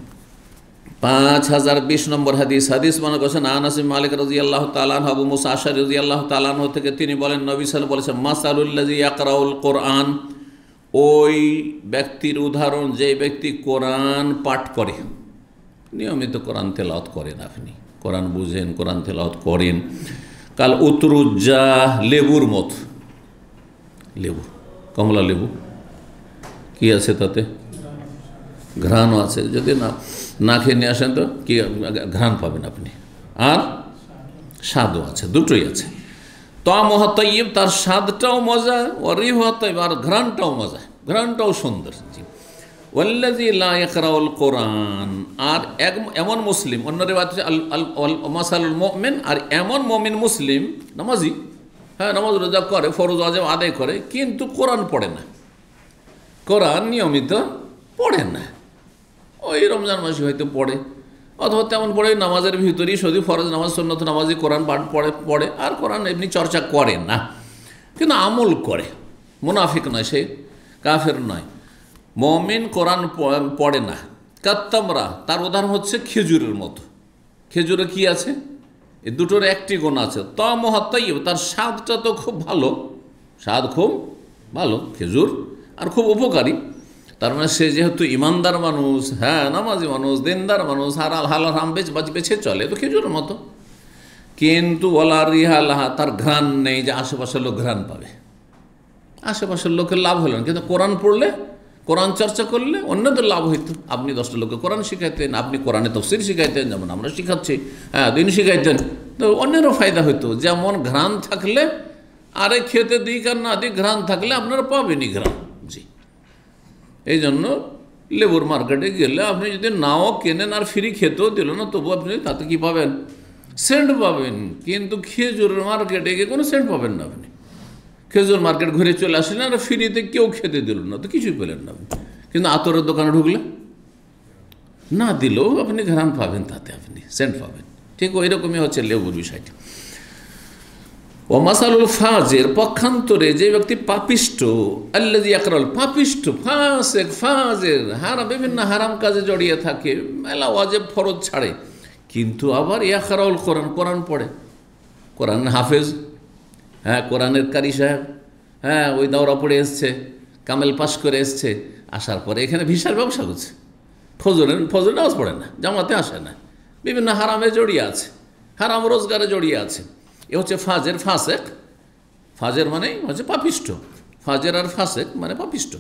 5020 নম্বর হাদিস মনে করছেন আনাস বিন মালিক রাদিয়াল্লাহু তাআলা আনহু, আবু মুসা আশআরী রাদিয়াল্লাহু তাআলা আনহু থেকে তিনি বলেন, নবী সাল্লাল্লাহু আলাইহি ওয়াসাল্লাম, মাসালুল্লাযী ইয়াকরাউল কোরআন, ওই ব্যক্তির উদাহরণ যে ব্যক্তি কোরআন পাঠ করে, নিয়মিত কোরআন তেলাওয়াত করেন, আপনি কোরআন বুঝেন, কোরআন তেলাওয়াত করেন, কাল উতরুজ্জা, লেবুর মত। লেবু, কমলা লেবু, কি আছে তাতে? ঘ্রাণও আছে। যদি না খেয়ে নিয়ে আসেন তো কি ঘ্রাণ পাবেন আপনি, আর স্বাদও আছে, দুটোই আছে। তামহা তাইয়্যিব, তার স্বাদটাও মজা, ও রিহা তাইয়্যিব, আর ঘ্রাণটাও মজা, ঘ্রাণটাও সুন্দর। ওয়াল্লাযী লা ইয়াকরাউল কোরআন, আর এমন মুসলিম, অন্য রিওয়ায়াত মাসালুল মুমিন, আর এমন মুমিন মুসলিম নামাজি, হ্যাঁ নামাজ রোজা করে, ফরজ ওয়াজিব আদায় করে, কিন্তু কোরআন পড়ে না, কোরআন নিয়মিত পড়ে না। ওই রমজান মাসে হয়তো পড়ে, অথবা তেমন পড়ে নামাজের ভিতরেই শুধু ফরজ নামাজ, সুন্নত নামাজি কোরআন পাঠ পড়ে, আর কোরআন এমনি চর্চা করে না, কিন্তু আমল করে। মুনাফিক নয়, সে কাফের নয়। মুমিন কোরআন পড়ে না। কাত্তামরা, তার উদাহরণ হচ্ছে খেজুরের মতো। খেজুরে কি আছে? এই দুটোর একটি গুণ আছে, তামহা তাইয়্যিব, তার স্বাদটা তো খুব ভালো, স্বাদ খুব ভালো খেজুর, আর খুব উপকারী। তার মানে সে যেহেতু ইমানদার মানুষ, হ্যাঁ নামাজি মানুষ, দিনদার মানুষ, হালাল হারাম বেছে চলে, তো খেজুরের মতো। কিন্তু ওয়ালা রিহা লাহা, তার ঘ্রাণ নেই যে আশেপাশের লোক ঘ্রাণ পাবে, আশেপাশের লোকের লাভ হলো না। কিন্তু কোরআন পড়লে, কোরআন চর্চা করলে অন্যদের লাভ হইতো। আপনি 10টা লোককে কোরআন শিখাইতেন, আপনি কোরআনে তাফসীর শিখাইতেন, যেমন আমরা শিখাচ্ছি, হ্যাঁ দিন শিখাইতেন, তো অন্যেরও ফায়দা হইতো। যেমন ঘ্রাণ থাকলে, আরে খেতে দিক আর না দিক, ঘ্রাণ থাকলে আপনারা পাবেনই ঘ্রাণ। জি, এই জন্য লেবুর মার্কেটে গেলে আপনি যদি নাও কেনেন আর ফ্রি খেতেও দিল না, তবু আপনি তাতে কী পাবেন? সেন্ট পাবেন। কিন্তু খেজুরের মার্কেটে গিয়ে কোনো সেন্ট পাবেন না আপনি। খেজুর মার্কেট ঘুরে চলে আসলেন আর ফ্রিতে কেউ খেতে দিল না, তো কিছুই পেলেন না আপনি। কিন্তু আতরের দোকানে ঢুকলে না দিলেও আপনি ঘ্রাণ পাবেন, তাতে আপনি সেন্ট পাবেন। ঠিক ওই রকমই হচ্ছে লেবুর বিষয়টি। ও মাসালুল ফাজের, পক্ষান্তরে যে ব্যক্তি পাপিষ্ট, আল্লাযী ইয়াকরাউল, পাপিষ্ট, ফাসিক, ফাজের, বিভিন্ন হারাম কাজে জড়িয়ে থাকে, মেলা ওয়াজিব ফরজ ছাড়ে, কিন্তু আবার ইয়াকরাউল কোরআন, কোরআন পড়ে, কোরআন হাফেজ, হ্যাঁ কোরআনের কারি সাহেব, হ্যাঁ ওই দাওরা পড়ে এসছে, কামেল পাশ করে এসছে, আসার পরে এখানে ভিসার ব্যবসা করছে, ফজরের নামাজ পড়ে না, জামাতে আসে না, বিভিন্ন হারামে জড়িয়ে আছে, হারাম রোজগারে জড়িয়ে আছে। এ হচ্ছে ফাজের, ফাসেক। ফাজের মানে হচ্ছে পাপিষ্ট, ফাজের আর ফাসেক মানে পাপিষ্ট।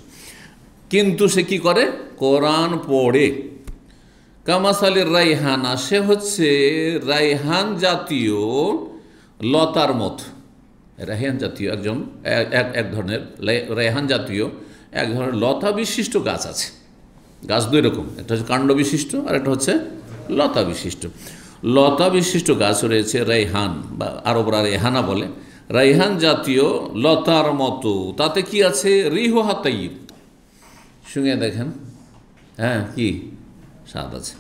কিন্তু সে কি করে? কোরআন পড়ে। কামাসালির রাইহানা, সে হচ্ছে রাইহান জাতীয় লতার মত। রাইহান জাতীয় এক ধরনের, রাইহান জাতীয় এক ধরনের লতা বিশিষ্ট গাছ আছে। গাছ দুই রকম, একটা হচ্ছে কাণ্ড বিশিষ্ট আর একটা হচ্ছে লতা বিশিষ্ট। লতা বিশিষ্ট গাছ রয়েছে রাইহান, বা আরবরা রেহানা বলে। রাইহান জাতীয় লতার মতো, তাতে কি আছে? রিহা তাইয়্যিব, শুনে দেখেন, হ্যাঁ কি স্বাদ আছে।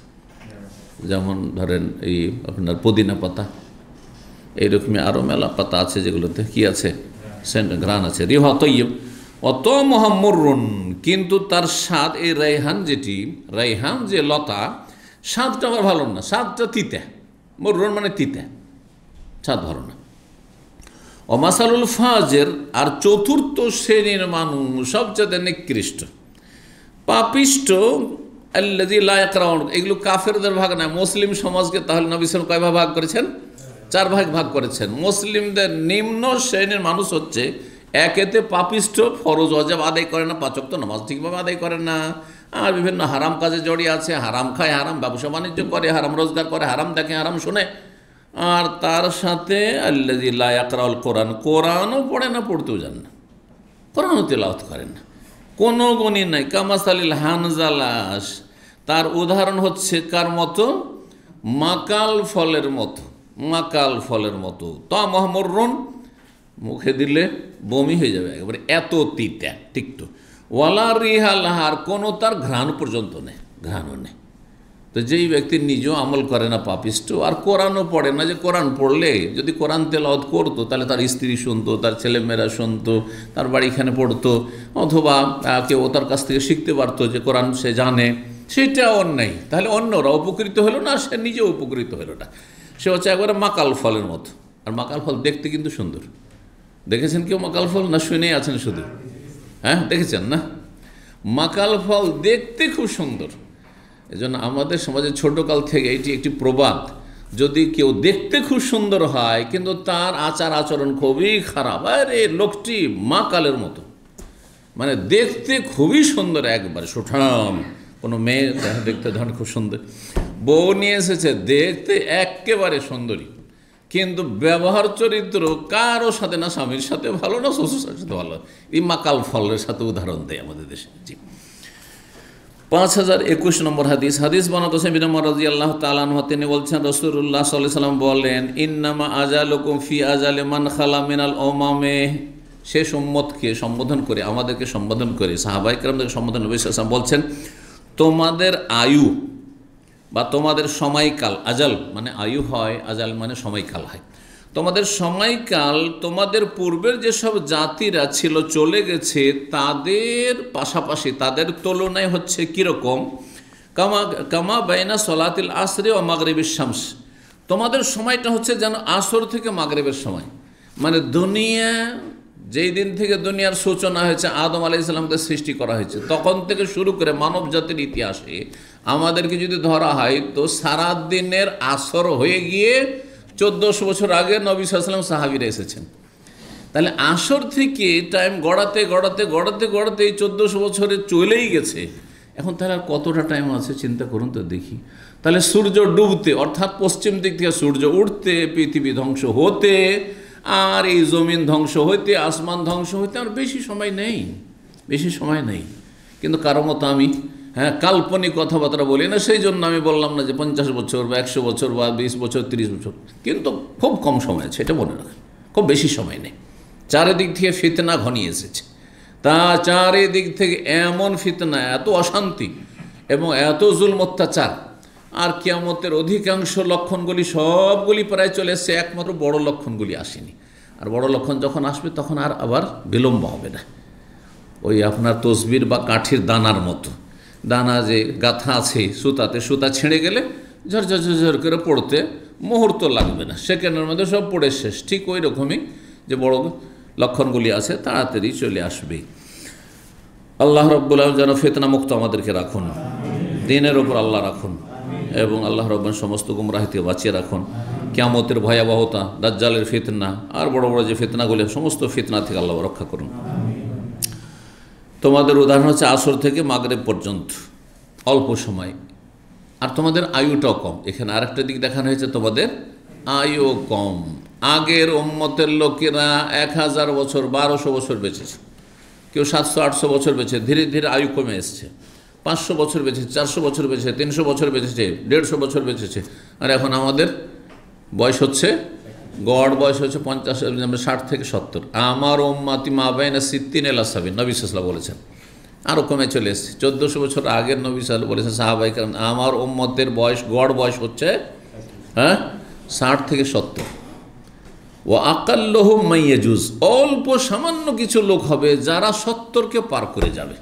যেমন ধরেন এই আপনার পুদিনা পাতা, এইরকমই আরও মেলা পাতা আছে যেগুলোতে কি আছে? সেন্ট, ঘ্রাণ আছে। রিহা তাইয়্যিব অত মুহাম্মরুন, কিন্তু তার স্বাদ, এই রাইহান যেটি, রাইহান যে লতা, স্বাদটা আমার ভালো না, স্বাদটা তিতা। মরুন মানে তিতা, স্বাদ ভালো না। অমাসালুল ফাজের, আর চতুর্থ শ্রেণীর মানুষ, সবচেয়ে নিকৃষ্ট, পাপিষ্ট, আল্লাযী লা ইয়াকরাউন, এগুলো কাফেরদের ভাগ না। মুসলিম সমাজকে তাহলে নবী সাল্লাল্লাহু আলাইহি ওয়াসাল্লাম কয় ভাগ করেছেন? 4 ভাগ করেছেন। মুসলিমদের নিম্ন শ্রেণীর মানুষ হচ্ছে, একেতে পাপিষ্ট, ফরজ ওয়াজিব আদায় করে না, 5 ওয়াক্ত নামাজ ঠিকভাবে আদায় করে না, আর বিভিন্ন হারাম কাজে জড়িয়ে আছে, হারাম খায়, হারাম ব্যবসা বাণিজ্য করে, হারাম রোজগার করে, হারাম দেখে, হারাম শুনে, আর তার সাথে আল্লাযী লা ইয়াকরাউল কোরআন, কোরআনও পড়ে না, পড়তেও জান না, কোরআনও তেলাওয়াত করেন না, কোনো গুণই নাই। কামাসালিল হানজালাস, তার উদাহরণ হচ্ছে কার মতো? মাকাল ফলের মতো, মাকাল ফলের মতো। তা মহমরুন, মুখে দিলে বমি হয়ে যাবে একেবারে, এত তিতা। ঠিক তো। ওয়ালা রিহালাহার, কোনো তার ঘ্রাণ পর্যন্ত নেই, ঘ্রাণও নেই। তো যেই ব্যক্তি নিজেও আমল করে না, পাপিষ্ট, আর কোরআনও পড়ে না, যে কোরআন পড়লে যদি কোরআন তেলাওয়াত করতো তাহলে তার স্ত্রী শুনতো, তার ছেলেমেয়েরা শুনতো, তার বাড়িখানে পড়তো, অথবা কেউ তার কাছ থেকে শিখতে পারতো যে কোরআন সে জানে, সেটা অন্যায়। তাহলে অন্যরা উপকৃত হলো না, সে নিজেও উপকৃত হলো না। সে হচ্ছে একবারে মাকাল ফলের মতো। আর মাকাল ফল দেখতে কিন্তু সুন্দর। দেখেছেন কেউ মাকাল ফল? না শুনেই আছেন শুধু? হ্যাঁ দেখেছেন না? মাকাল ফল দেখতে খুব সুন্দর। এজন্য আমাদের সমাজে ছোটকাল থেকে এটি একটি প্রবাদ, যদি কেউ দেখতে খুব সুন্দর হয় কিন্তু তার আচার আচরণ খুবই খারাপ, আরে লোকটি মাকালের মতো, মানে দেখতে খুবই সুন্দর, একবারে সুঠাম। কোনো মেয়ে দেখতে ধরেন খুব সুন্দর, বউ নিয়ে এসেছে, দেখতে একেবারে সুন্দরী, কিন্তু ব্যবহার চরিত্র কারো সাথে না স্বামীর সাথে ভালো, না শ্বশুর সাথে ভালো। এই মাকাল ফলের সাথে উদাহরণ দেয় আমাদের দেশে। জি, 5021 নম্বর হাদিস। হাদিস বর্ণনা করেছেন ইবনে উমর রাদিয়াল্লাহু তাআলা আনহু, তিনি বলছেন রাসূলুল্লাহ সাল্লাল্লাহু আলাইহি ওয়াসাল্লাম বলেন, ইন্নামা আজালুকুম ফি আজালি মান খালা মিনাল উমামে। শেষ উম্মতকে সম্বোধন করে, আমাদেরকে সম্বোধন করে, সাহাবায়ে কেরামদেরকে সম্বোধন নবী সাল্লাল্লাহু আলাইহি ওয়াসাল্লাম বলছেন, তোমাদের আয়ু বা তোমাদের সময়কাল, আজাল মানে আয়ু হয়, আজাল মানে সময়কাল হয়, তোমাদের সময়কাল তোমাদের পূর্বের যেসব জাতিরা ছিল চলে গেছে তাদের পাশাপাশি, তাদের তুলনায় হচ্ছে কীরকম, কামা বাইনা সলাতিল আসরে ও মাগরিবিশ শামস। তোমাদের সময়টা হচ্ছে যেন আসর থেকে মাগরিবের সময়, মানে দুনিয়া যেই দিন থেকে দুনিয়ার সূচনা হয়েছে, আদম আলাইহিস সালামকে সৃষ্টি করা হয়েছে, তখন থেকে শুরু করে মানব জাতির ইতিহাসে আমাদেরকে যদি ধরা হয় তো সারা দিনের আসর হয়ে গিয়ে 1400 বছর আগে নবী সাল্লাল্লাহু আলাইহি ওয়াসাল্লাম সাহাবীরা এসেছেন। তাহলে আসর থেকে টাইম গড়াতে গড়াতে গড়াতে গড়াতে এই 1400 বছরে চলেই গেছে। এখন তাহলে আর কতটা টাইম আছে চিন্তা করুন তো দেখি। তাহলে সূর্য ডুবতে, অর্থাৎ পশ্চিম দিক থেকে সূর্য উঠতে, পৃথিবী ধ্বংস হতে, আর এই জমিন ধ্বংস হইতে, আসমান ধ্বংস হইতে আর বেশি সময় নেই, বেশি সময় নেই। কিন্তু কারো মতো আমি কাল্পনিক কথাবার্তা বলি না, সেই জন্য আমি বললাম না যে 50 বছর বা 100 বছর বা 20 বছর 30 বছর, কিন্তু খুব কম সময় আছে, এটা মনে রাখেন, খুব বেশি সময় নেই। চারিদিক থেকে ফিতনা ঘনিয়ে এসেছে, তা চারিদিক থেকে এমন ফিতনা, এত অশান্তি এবং এত জুলম অত্যাচার, আর কিয়ামতের অধিকাংশ লক্ষণগুলি সবগুলি প্রায় চলে এসছে, একমাত্র বড় লক্ষণগুলি আসেনি। আর বড় লক্ষণ যখন আসবে তখন আর আবার বিলম্ব হবে না। ওই আপনার তসবির বা কাঠির দানার মতো, দানা যে গাঁথা আছে সুতাতে, সুতা ছিঁড়ে গেলে ঝরঝর ঝরঝর করে পড়তে মুহূর্ত লাগবে না, সেকেন্ডের মধ্যে সব পড়ে শেষ। ঠিক ওই রকমই যে বড় লক্ষণগুলি আছে তাড়াতাড়ি চলে আসবে। আল্লাহ রাব্বুল আলামিন যেন ফিতনা মুক্ত আমাদেরকে রাখুন, দ্বীনের ওপর আল্লাহ রাখুন, এবং আল্লাহ রাব্বুল সমস্ত গুমরাহি থেকে বাঁচিয়ে রাখুন। কিয়ামতের ভয়াবহতা, দাজ্জালের ফিতনা, আর বড় বড় যে ফিতনাগুলি, সমস্ত ফিতনা থেকে আল্লাহ রক্ষা করুন। তোমাদের উদাহরণ হচ্ছে আসর থেকে মাগরিব পর্যন্ত অল্প সময়, আর তোমাদের আয়ুটাও কম। এখানে আরেকটা দিক দেখানো হয়েছে, তোমাদের আয়ু কম। আগের উম্মতের লোকেরা 1000 বছর 1200 বছর বেঁচেছে, কেউ 700-800 বছর বেঁচে, ধীরে ধীরে আয়ু কমে এসছে। 500 বছর বেঁচেছে, 400 বছর বেঁচেছে, 300 বছর বেঁচেছে, 150 বছর বেঁচেছে। আর এখন আমাদের বয়স হচ্ছে, গড় বয়স হচ্ছে 50, 60 থেকে 70। আমার উম্মতি মা বাইনা সিত্তিন ইলা সাবিন, নবী সাল্লাল্লাহু আলাইহি ওয়াসাল্লাম বলেছেন। আরও কমে চলে এসেছে। 1400 বছর আগের নবী সাল্লাল্লাহু আলাইহি ওয়াসাল্লাম বলেছেন সাহাবায়ে কেরাম, আমার উম্মতের বয়স, গড় বয়স হচ্ছে 60 থেকে 70। ও আকাল্লুহুম মাইয়াজুজ, অল্প সামান্য কিছু লোক হবে যারা 70কে পার করে যাবে।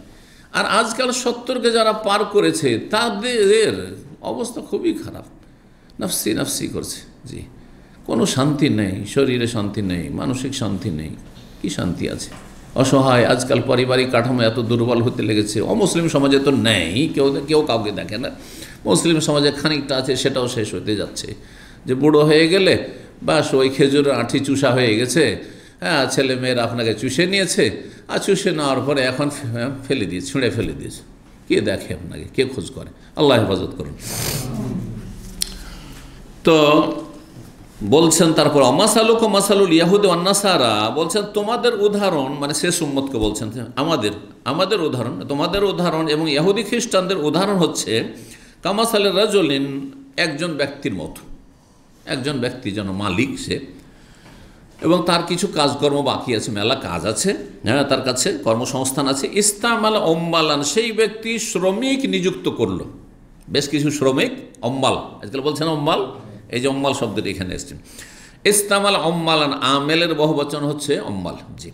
আর আজকাল 70কে যারা পার করেছে তাদের অবস্থা খুবই খারাপ, নাফসি নাফসি করছে। জি, কোনো শান্তি নেই, শরীরে শান্তি নেই, মানসিক শান্তি নেই, কি শান্তি আছে? অসহায়। আজকাল পারিবারিক কাঠামো এত দুর্বল হতে লেগেছে। অমুসলিম সমাজে তো নেই, কেউ কাউকে দেখে না। মুসলিম সমাজে খানিকটা আছে, সেটাও শেষ হতে যাচ্ছে। যে বুড়ো হয়ে গেলে বাস ওই খেজুরের আঁঠি চুষা হয়ে গেছে, ছেলে মেয়েরা আপনাকে চুষে নিয়েছে, আর চুষে নেওয়ার পরে এখন ফেলে দিয়েছে, ছুঁড়ে ফেলে দিয়েছে। কে দেখে আপনাকে, কে খোঁজ করে? আল্লাহ হেফাজত করুন। তো বলছেন তারপর মাসালুক মাসালুল ইয়াহুদি ওয়ান নাসারা, বলছেন তোমাদের উদাহরণ, মানে শেষ উম্মতকে বলছেন, আমাদের উদাহরণ, তোমাদের উদাহরণ এবং ইহুদি খ্রিস্টানদের উদাহরণ হচ্ছে কামাসালের রাজুলিন, একজন ব্যক্তির মতো। একজন ব্যক্তি যেন মালিক সে, এবং তার কিছু কাজকর্ম বাকি আছে, মেলা কাজ আছে, তার কাছে কর্মসংস্থান আছে। ইস্তামাল অম্মালান, সেই ব্যক্তি শ্রমিক নিযুক্ত করলো, বেশ কিছু শ্রমিক। অম্মাল আজকাল বলছেন অম্মাল, এই যে অম্মাল শব্দটি এখানে এসছেন। ইস্তামাল অম্মালান, আমেলের বহুবচন হচ্ছে অম্মাল। জি,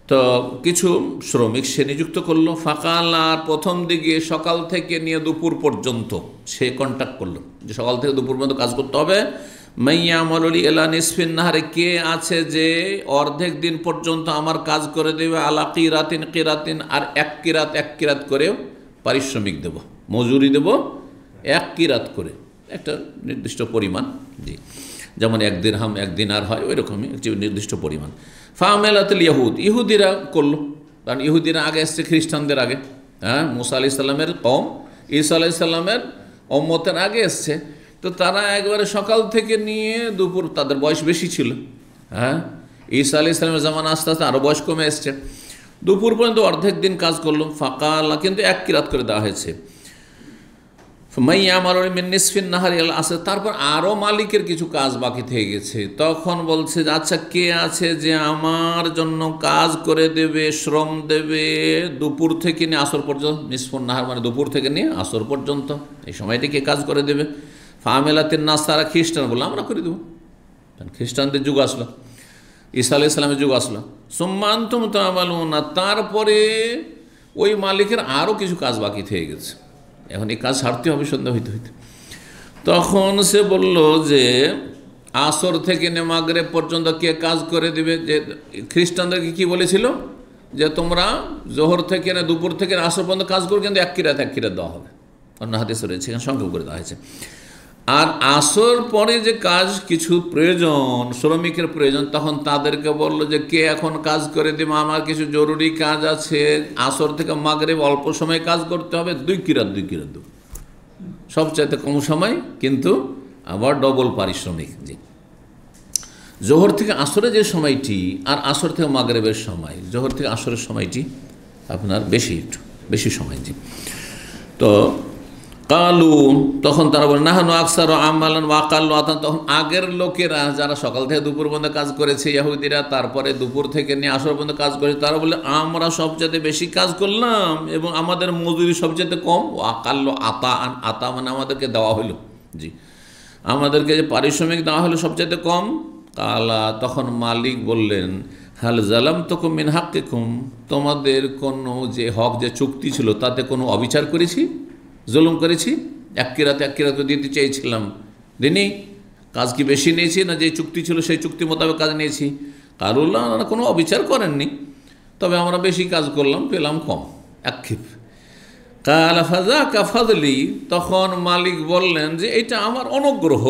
তো কিছু শ্রমিক সে নিযুক্ত করলো। ফাকাল, আর প্রথম দিকে সকাল থেকে নিয়ে দুপুর পর্যন্ত সে কন্ট্যাক্ট করলো যে সকাল থেকে দুপুর পর্যন্ত কাজ করতে হবে, মাইয়া আমলি এলা নিসফিন নাহারে, কে আছে যে অর্ধেক দিন পর্যন্ত আমার কাজ করে দেবে, আলা কিরাতিন কিরাতিন, আর এক কিরাত করে পারিশ্রমিক দেব, মজুরি দেব এক কিরাত করে, একটা নির্দিষ্ট পরিমাণ। জি, যেমন এক দিরহাম এক দিনার হয়, ওই রকমই একটি নির্দিষ্ট পরিমাণ। ফামেলাতুল ইয়াহুদ, ইহুদিরা করলো, কারণ ইহুদিরা আগে এসছে খ্রিস্টানদের আগে। হ্যাঁ, মুসা আলাইহিস সালামের কওম ঈসা আলাইহিস সালামের উম্মতের আগে এসছে। তো তারা একবারে সকাল থেকে নিয়ে দুপুর, তাদের বয়স বেশি ছিল। হ্যাঁ, ঈসা আলাইহিস সালামের জামানা আস্তে আস্তে আরও বয়স কমে এসছে। দুপুর পর্যন্ত অর্ধেক দিন কাজ করলো, ফাকালা, কিন্তু এক কিরাত করে দেওয়া হয়েছে। মাইয়া আমার নিসফিন নাহারি আল আসে, তারপর আরও মালিকের কিছু কাজ বাকি থেকে গেছে। তখন বলছে, আচ্ছা কে আছে যে আমার জন্য কাজ করে দেবে, শ্রম দেবে দুপুর থেকে নিয়ে আসর পর্যন্ত, নিসফুন নাহার মানে দুপুর থেকে নিয়ে আসর পর্যন্ত, এই সময়টি কে কাজ করে দেবে? ফামেলাতিন নাসারা, খ্রিস্টান বললো আমরা করে দেবো, খ্রিস্টানদের যুগ আসলো, ঈসা আলাইহিস সালামের যুগ আসলো। সুম্মা আনতুম তা'মালুনা, তারপরে ওই মালিকের আরও কিছু কাজ বাকি থেকে গেছে, এখন এই কাজ ছাড়তে হবে সন্ধ্যা হইতে হইতে। তখন সে বলল যে আসর থেকে নে মাগরিব পর্যন্ত কে কাজ করে দিবে? যে খ্রিস্টানদেরকে কি বলেছিল যে তোমরা জোহর থেকে না দুপুর থেকে আসর পর্যন্ত কাজ করো, কিন্তু এক কিরাত দেওয়া হবে, অন্য হাদিসে রয়েছে, এখানে সংক্ষেপ করে দেওয়া হয়েছে। আর আসর পরে যে কাজ কিছু প্রয়োজন, শ্রমিকের প্রয়োজন, তখন তাদেরকে বলল যে কে এখন কাজ করে দেবে, আমার কিছু জরুরি কাজ আছে, আসর থেকে মাগরিব অল্প সময় কাজ করতে হবে, 2 কিরাত দেব, সবচাইতে কম সময় কিন্তু আবার ডবল পারিশ্রমিক। জি, জোহর থেকে আসরে যে সময়টি আর আসর থেকে মাগরিবের সময়, জোহর থেকে আসরের সময়টি আপনার বেশি সময়। জি, তো কালু, তখন তারা বলে নাহানু আকসার আমালান ওয়াকাল্লু আতান, তখন আগের লোকেরা যারা সকাল থেকে দুপুর পর্যন্ত কাজ করেছে, ইহুদিরা তারপরে দুপুর থেকে নিয়ে আসর পর্যন্ত কাজ করেছে, তারা বলে আমরা সবচেয়ে বেশি কাজ করলাম এবং আমাদের মজুরি সবচেয়ে কম। ওয়াকাল্লু আতা মানে আমাদেরকে দেওয়া হলো, জি, আমাদেরকে যে পারিশ্রমিক দেওয়া হলো সবচেয়ে কম। কালা, তখন মালিক বললেন হাল জালাম তকুম মিন হাক্কিকুম, তোমাদের কোনো যে হক, যে চুক্তি ছিল তাতে কোনো অবিচার করেছি, জুলুম করেছি? এক কিরাত দিতে চেয়েছিলাম, দিনই কাজ কি বেশি নিয়েছি না যে চুক্তি ছিল সেই চুক্তি মোতাবেক কাজ নিয়েছি? কারুল্লাহ কোনো অবিচার করেননি, তবে আমরা বেশি কাজ করলাম, পেলাম কম, আক্ষেপ। কালা ফাযাকা ফাদলি, তখন মালিক বললেন যে এটা আমার অনুগ্রহ,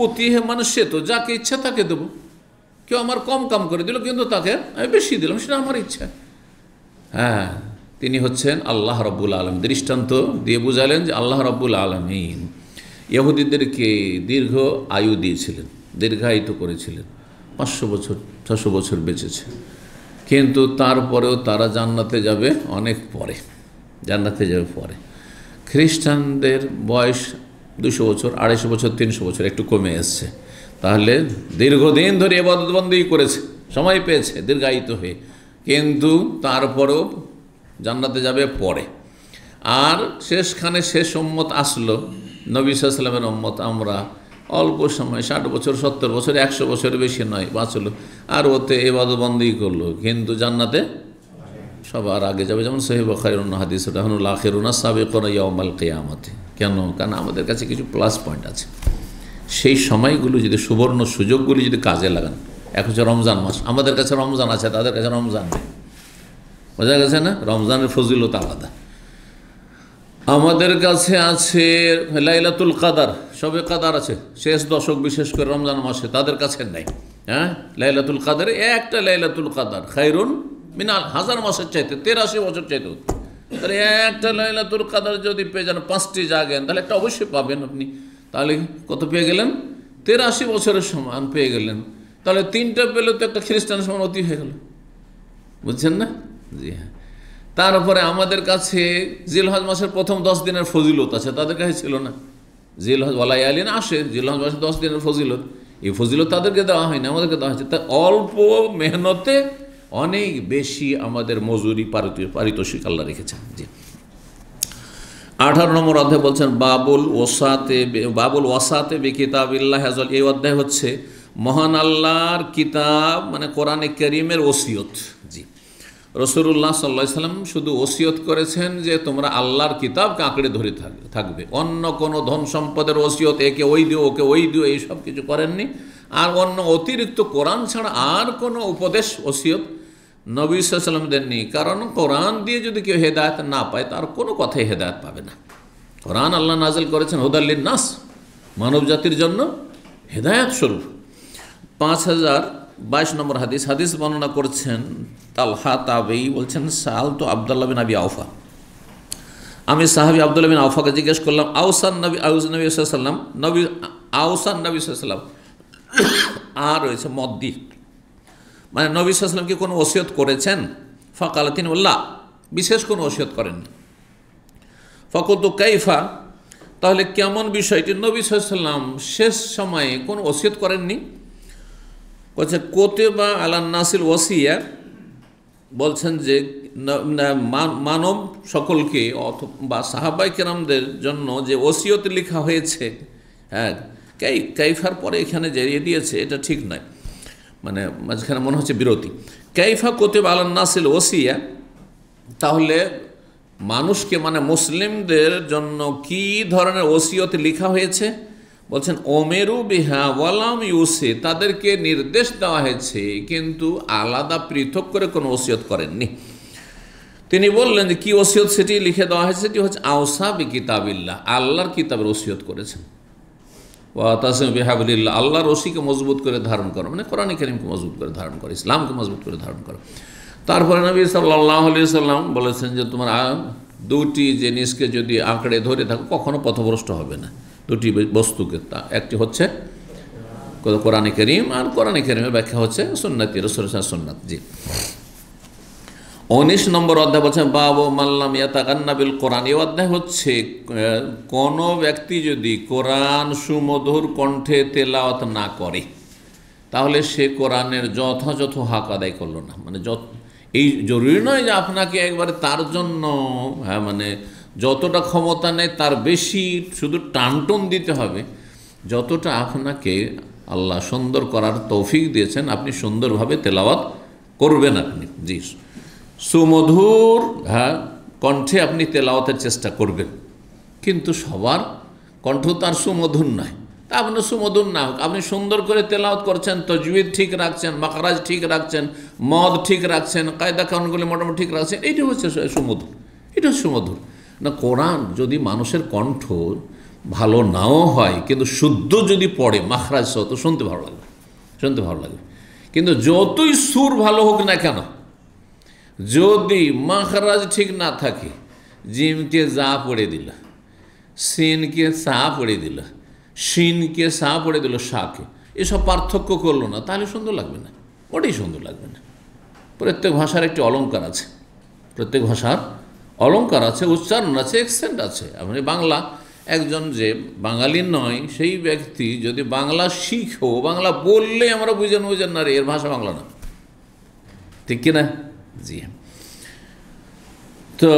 উতিহে মানে সে তো যাকে ইচ্ছা তাকে দেবো, কেউ আমার কম কাম করে দিল কিন্তু তাকে আমি বেশি দিলাম, সেটা আমার ইচ্ছা। হ্যাঁ, তিনি হচ্ছেন আল্লাহ রাব্বুল আলামিন। দৃষ্টান্ত দিয়ে বুঝালেন যে আল্লাহ রাব্বুল আলামিন ইহুদিদেরকে দীর্ঘ আয়ু দিয়েছিলেন, দীর্ঘায়িত করেছিলেন, 500 বছর 600 বছর বেঁচেছে, কিন্তু তারপরেও তারা জান্নাতে যাবে অনেক পরে, খ্রিস্টানদের বয়স 200 বছর 250 বছর 300 বছর একটু কমে এসছে, তাহলে দীর্ঘদিন ধরে ইবাদতবন্দি করেছে, সময় পেয়েছে দীর্ঘায়িত হয়ে, কিন্তু তারপরেও জান্নাতে যাবে পরে। আর শেষখানে শেষ উম্মত আসলো, নবী সাল্লাল্লাহু আলাইহি ওয়াসাল্লামের উম্মত আমরা, অল্প সময় 60 বছর 70 বছর 100 বছরের বেশি নয় বাঁচলো, আর ওতে ইবাদতবন্দি করলো, কিন্তু জান্নাতে সবার আগে যাবে। যেমন সহিহ বুখারীর অন্য হাদিস, রাহুল আখিরুনা সাবিকুনা ইয়াউমাল কিয়ামতি। কেন? কারণ আমাদের কাছে কিছু প্লাস পয়েন্ট আছে, সেই সময়গুলো যদি, সুবর্ণ সুযোগগুলি যদি কাজে লাগান। এক হচ্ছে রমজান মাস, আমাদের কাছে রমজান আছে, তাদের কাছে রমজান নেই, বোঝা গেছে না? রমজানের ফজিলত আলাদা। আমাদের কাছে আছে লাইলাতুল কাদার, শবে কাদার আছে শেষ দশক, বিশেষ করে রমজান মাসে, তাদের কাছে নাই। হ্যাঁ, লাইলাতুল কাদার, একটা লাইলাতুল কাদার খায়রুন মিনাল হাজার মাসের চাইতে, 83 বছর চাইতে। তাহলে একটা লাইলাতুল কাদার যদি পেয়ে যান, 5টি জাগেন, তাহলে একটা অবশ্যই পাবেন আপনি। তাহলে কত পেয়ে গেলেন? 83 বছরের সমান পেয়ে গেলেন। তাহলে 3টা পেলে তো একটা খ্রিস্টানের সমান অতি হয়ে গেল, বুঝছেন না? জি হ্যাঁ। তারপরে আমাদের কাছে জিলহজ মাসের প্রথম 10 দিনের ফজিলত আছে, তাদের কাছে ছিল না। জিলহজ ওয়ালায়ালিন আসে, জিলহজ মাসের 10 দিনের ফজিলত, এই ফজিলত তাদেরকে দেওয়া হয়নি, আমাদেরকে দেওয়া হয়েছে। তাই অল্প মেহনতে অনেক বেশি আমাদের মজুরি পারিতোষিক আল্লাহ রেখেছেন। জি, 18 নম্বর অধ্যায় বলছেন বাবুল ওয়াসাতে বি কিতাবিল্লাহ আযল। এই অধ্যায় হচ্ছে মহান আল্লাহর কিতাব মানে কোরআনে কারীমের ওসিয়ত। জি, রাসূলুল্লাহ সাল্লাল্লাহু আলাইহি সাল্লাম শুধু ওসিয়ত করেছেন যে তোমরা আল্লাহর কিতাবকে আঁকড়ে ধরে থাকবে, অন্য কোনো ধন সম্পদের ওসিয়ত একে ওই দিও ওকে ওই দিও এইসব কিছু করেননি। আর অন্য অতিরিক্ত কোরআন ছাড়া আর কোনো উপদেশ ওসিয়ত নবী সাল্লাল্লাহু আলাইহি সাল্লাম দেননি। কারণ কোরআন দিয়ে যদি কেউ হেদায়েত না পায় তার কোনো কথাই হেদায়েত পাবে না। কোরআন আল্লাহ নাজিল করেছেন হুদাল লিন-নাস, মানব জাতির জন্য হেদায়েত স্বরূপ। 5022 নম্বর হাদিস বর্ণনা করছেন তালহা তাবেঈ, বলছেন সাল তো আব্দুল্লাহ বিন আবি আওফা, আমি সাহাবী আব্দুল্লাহ বিন আওফাকে জিজ্ঞেস করলাম আউসান নবী সাল্লাল্লাহু আলাইহি ওয়াসাল্লাম আর রয়েছে মদ্দি, মানে নবী সাল্লাল্লাহু আলাইহি ওয়াসাল্লাম কি কোনো ওসিয়ত করেছেন? ফাকালা, তিনি বললেন বিশেষ কোনো ওসিয়ত করেননি। ফাকুলতু কাইফা, তাহলে কেমন বিষয়টি? নবী সাল্লাল্লাহু আলাইহি ওয়াসাল্লাম শেষ সময়ে কোনো ওসিয়ত করেননি। বলছে কুতিবা আলান নাসিল ওয়াসিয়া, বলছেন যে মানব সকলকে বা সাহাবায়ে কেরামদের জন্য যে ওসিয়ত লেখা হয়েছে, হ্যাঁ কাইফার পরে এখানে জড়িয়ে দিয়েছে, এটা ঠিক নয়, মানে মাঝখানে মনে হচ্ছে বিরতি। কাইফা কুতিবা আলান নাসিল ওয়াসিয়া, তাহলে মানুষকে মানে মুসলিমদের জন্য কি ধরনের ওসিয়ত লেখা হয়েছে? বলছেন ওমেরু বিহা ওয়ালাম ইউসি, তাদেরকে নির্দেশ দেওয়া হয়েছে কিন্তু আলাদা পৃথক করে কোনো ওসিয়ত করেননি। তিনি বললেন যে কি ওসিয়ত সেটি লিখে দেওয়া হয়েছে, সেটি হচ্ছে আওসা বি কিতাবিল্লাহ, আল্লাহর কিতাবের ওসিয়ত করেছেন। ওয়াতাসিমু বিহাবলিল্লাহ, আল্লাহর রশিকে মজবুত করে ধারণ করো, মানে কোরআন কারীমকে মজবুত করে ধারণ করো, ইসলামকে মজবুত করে ধারণ করো। তারপরে নবী সাল্লাল্লাহু আলাইহি সাল্লাম বলেছেন যে তোমার দুটি জিনিসকে যদি আঁকড়ে ধরে থাকো কখনো পথভ্রষ্ট হবে না। দুটি বস্তুকে, একটি হচ্ছে কোরআন কারীম, আর কোরআন কারীমের ব্যাখ্যা হচ্ছে সুন্নতি রাসূলের সুন্নাত। জি 19 নম্বর অধ্যায় বলছেন বাবু মাল্লাম ইয়াতাগান্না বিল কোরআন। এই অধ্যায় হচ্ছে কোনো ব্যক্তি যদি কোরআন সুমধুর কণ্ঠে তেলাওয়াত না করে তাহলে সে কোরআনের যথাযথ হক আদায় করলো না। মানে এই জরুরি নয় যে আপনাকে একবারে তার জন্য মানে যতটা ক্ষমতা নেই তার বেশি শুধু টানটন দিতে হবে, যতটা আপনাকে আল্লাহ সুন্দর করার তৌফিক দিয়েছেন আপনি সুন্দরভাবে তেলাওয়াত করবেন। আপনি জি সুমধুর কণ্ঠে আপনি তেলাওয়াতের চেষ্টা করবেন, কিন্তু সবার কণ্ঠ তার সুমধুর নয়। তা আপনার সুমধুর না হোক, আপনি সুন্দর করে তেলাওয়াত করছেন, তাজউইদ ঠিক রাখছেন, মাখরাজ ঠিক রাখছেন, মদ ঠিক রাখছেন, কায়দা কানুনগুলি মোটামুটি ঠিক রাখছেন, এইটা হচ্ছে সুমধুর, এটা হচ্ছে সুমধুর না। কোরআন যদি মানুষের কণ্ঠ ভালো নাও হয় কিন্তু শুদ্ধ যদি পড়ে মাখরাজ সহ তো শুনতে ভালো লাগবে, শুনতে ভালো লাগবে। কিন্তু যতই সুর ভালো হোক না কেন, যদি মাখরাজ ঠিক না থাকে, জিমকে যা পড়ে দিল, সিনকে সা পড়ে দিল, শিনকে সা পড়ে দিল শাকে, এসব পার্থক্য করলো না, তাহলে সুন্দর লাগবে না, ওটাই সুন্দর লাগবে না। প্রত্যেক ভাষার একটি অলঙ্কার আছে, প্রত্যেক ভাষার অলঙ্কার আছে, উচ্চারণ আছে, অ্যাকসেন্ট আছে। আপনি বাংলা, একজন যে বাঙালি নয় সেই ব্যক্তি যদি বাংলা শিখো, বাংলা বললে আমরা বুঝেন না রে এর ভাষা বাংলা না, ঠিক কিনা? জি। তো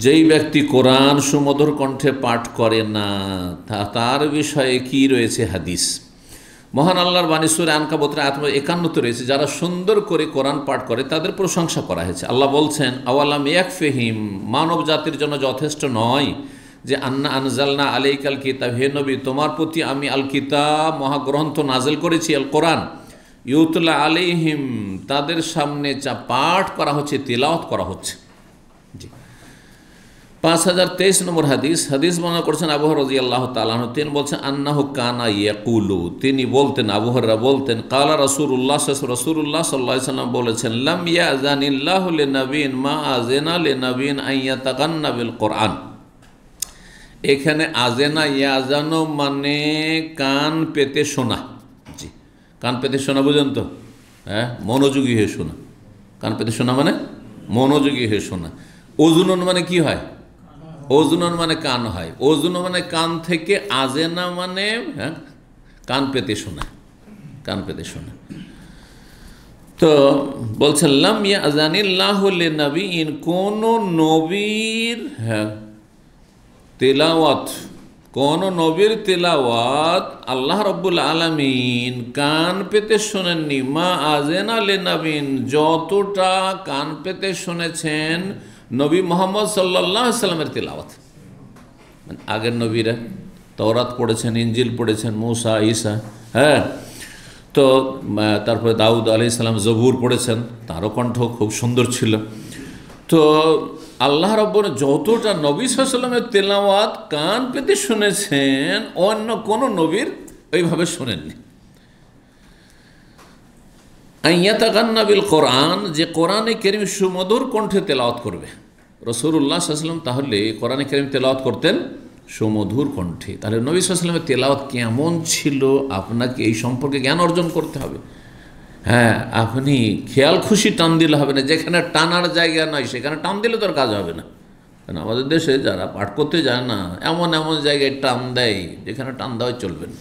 যেই ব্যক্তি কোরআন সুমধুর কণ্ঠে পাঠ করে না তার বিষয়ে কি রয়েছে হাদিস? মহান আল্লাহর বাণী সূরা আনকাবুতের আয়াত 51 রয়েছে, যারা সুন্দর করে কোরআন পাঠ করে তাদের প্রশংসা করা হয়েছে। আল্লাহ বলছেন আওয়ালাম ইয়াকফিহিম, মানব জাতির জন্য যথেষ্ট নয় যে আন্না আনজালনা আলাইকাল কিতাব, হে নবী তোমার প্রতি আমি আল কিতাব মহাগ্রন্থ নাজিল করেছি, আল কোরআন ইউতলা আলাইহিম, তাদের সামনে যা পাঠ করা হচ্ছে, তিলাওয়াত করা হচ্ছে। জি 5023 নম্বর হাদিস বর্ণনা করেছেন আবু হুরায়রা রাদিয়াল্লাহু তাআলা আনহু, তিনি বলছেন আন্নাহু কানা ইয়াকুলু, তিনি বলতেন, আবু হুরায়রা বলতেন, কালা রাসূলুল্লাহ সাল্লাল্লাহু আলাইহি ওয়াসাল্লাম বলেছেন, লাম ইয়াযানিল্লাহু লিনাবিয়্যিন মা আযানা লিনাবিয়্যিন আন ইয়াতাগান্না বিল কোরআন। এখানে আযেনা ইয়াজানো মানে কান পেতে শোনা। জি কান পেতে শোনা বুঝেন তো? হ্যাঁ, মনোযোগী হয়ে শোনা। কান পেতে শোনা মানে মনোযোগী হয়ে শোনা। ওজুনন মানে কি হয়? ওজুনন মানে কান হয়। ওজুন মানে কান থেকে, আজেনা মানে হ্যাঁ কান পেতে শোনা, কান পেতে শোনা। তো বলছেন লাম ইয়াযানিল্লাহু লিনাবিয়্যিন, কোন নবীর হ্যাঁ তেলাওয়াত কোন নবীর তেলাওয়াত আল্লাহ রাব্বুল আলামিন কান পেতে শোনেননি, মা আযেনা লিনাবিন, যতটা কান পেতে শুনেছেন নবী মুহাম্মদ সাল্লাল্লাহু আলাইহি সাল্লামের তেলাওয়াত। মানে আগের নবীরা তাওরাত পড়েছেন, ইনজিল পড়েছেন, মূসা, ঈসা, হ্যাঁ, তো তারপরে দাউদ আলাইহিস সালাম জবুর পড়েছেন, তারও কণ্ঠ খুব সুন্দর ছিল। তো আল্লাহ রাব্বুল যতটা নবী সাল্লাল্লাহু আলাইহি সাল্লামের তেলাওয়াত কান পেতে শুনেছেন, অন্য কোনো নবীর ওইভাবে শোনেননি। আইয়াতাগান্না বিল কোরআন, যে কোরআনে কারীম সুমধুর কণ্ঠে তেলাওয়াত করবে। রাসূলুল্লাহ সাল্লাল্লাহু আলাইহি ওয়াসাল্লাম তাহলে কোরআনে কারীম তেলাওয়াত করতেন সুমধুর কণ্ঠে। তাহলে নবী সাল্লাল্লাহু আলাইহি ওয়াসাল্লামের তেলাওয়াত কেমন ছিল আপনাকে এই সম্পর্কে জ্ঞান অর্জন করতে হবে। হ্যাঁ, আপনি খেয়াল খুশি টান দিলে হবে না, যেখানে টানার জায়গা নয় সেখানে টান দিলে তোর কাজ হবে না। কারণ আমাদের দেশে যারা পাঠ করতে যায় না, এমন এমন জায়গায় টান দেয় যেখানে টান দেওয়া চলবে না,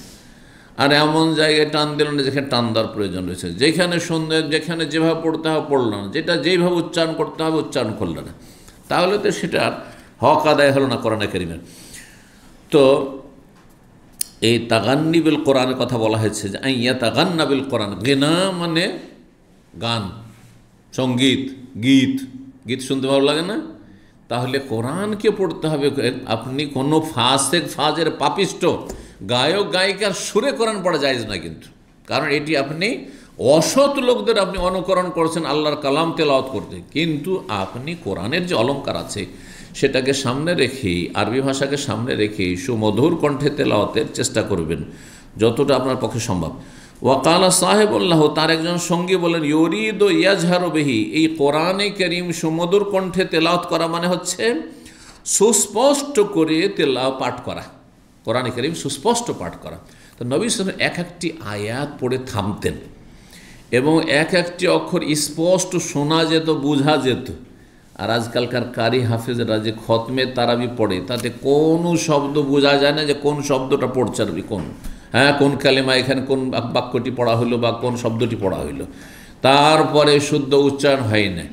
আর এমন জায়গায় টান দিল না যেখানে টান দেওয়ার প্রয়োজন রয়েছে। যেখানে সুন্দর, যেখানে যেভাবে পড়তে হবে পড়ল না, যেটা যেইভাবে উচ্চারণ করতে হবে উচ্চারণ করল না, তাহলে তো সেটা হক আদায় হলো না কোরআনে কারীমের। তো এই তাগান্নি বিল কোরআনের কথা বলা হয়েছে, যে আইয়া তাগান্না বিল কোরআন। গিনা মানে গান, সঙ্গীত, গীত। গীত শুনতে ভালো লাগে না? তাহলে কোরআনকে পড়তে হবে। আপনি কোনো ফাসেক, ফাজের, পাপিষ্ট গায়ক গায়িকার সুরে কোরআন পড়া জায়েজ না কিন্তু। কারণ এটি আপনি অসৎ লোকদের আপনি অনুকরণ করছেন আল্লাহর কালাম তেলাওয়াত করতে। কিন্তু আপনি কোরআনের যে অলংকার আছে সেটাকে সামনে রেখেই, আরবি ভাষাকে সামনে রেখেই সুমধুর কণ্ঠে তেলাওয়াতের চেষ্টা করবেন যতটা আপনার পক্ষে সম্ভব। ওয়াকালা সাহেবুল্লাহ, তার একজন সঙ্গী বলেন, ইউরিদু ইয়াজহারু বিহি, এই কোরআনে কারীম সুমধুর কণ্ঠে তেলাওয়াত করা মানে হচ্ছে সুস্পষ্ট করে পাঠ করা। কোরআনে কারীম সুস্পষ্ট পাঠ করা। তো নবী সাল্লাল্লাহু আলাইহি ওয়াসাল্লাম এক একটি আয়াত পড়ে থামতেন এবং এক একটি অক্ষর স্পষ্ট শোনা যেত, বোঝা যেত। আর আজকালকার কারি হাফেজরা যে খতমে তারাবি পড়ে, তাতে কোনো শব্দ বোঝা যায় না যে কোন শব্দটা পড়ছে আর কোন, হ্যাঁ, কোন কালেমা এখানে কোন বাক্যটি পড়া হইলো বা কোন শব্দটি পড়া হইলো। তারপরে শুদ্ধ উচ্চারণ হয় না,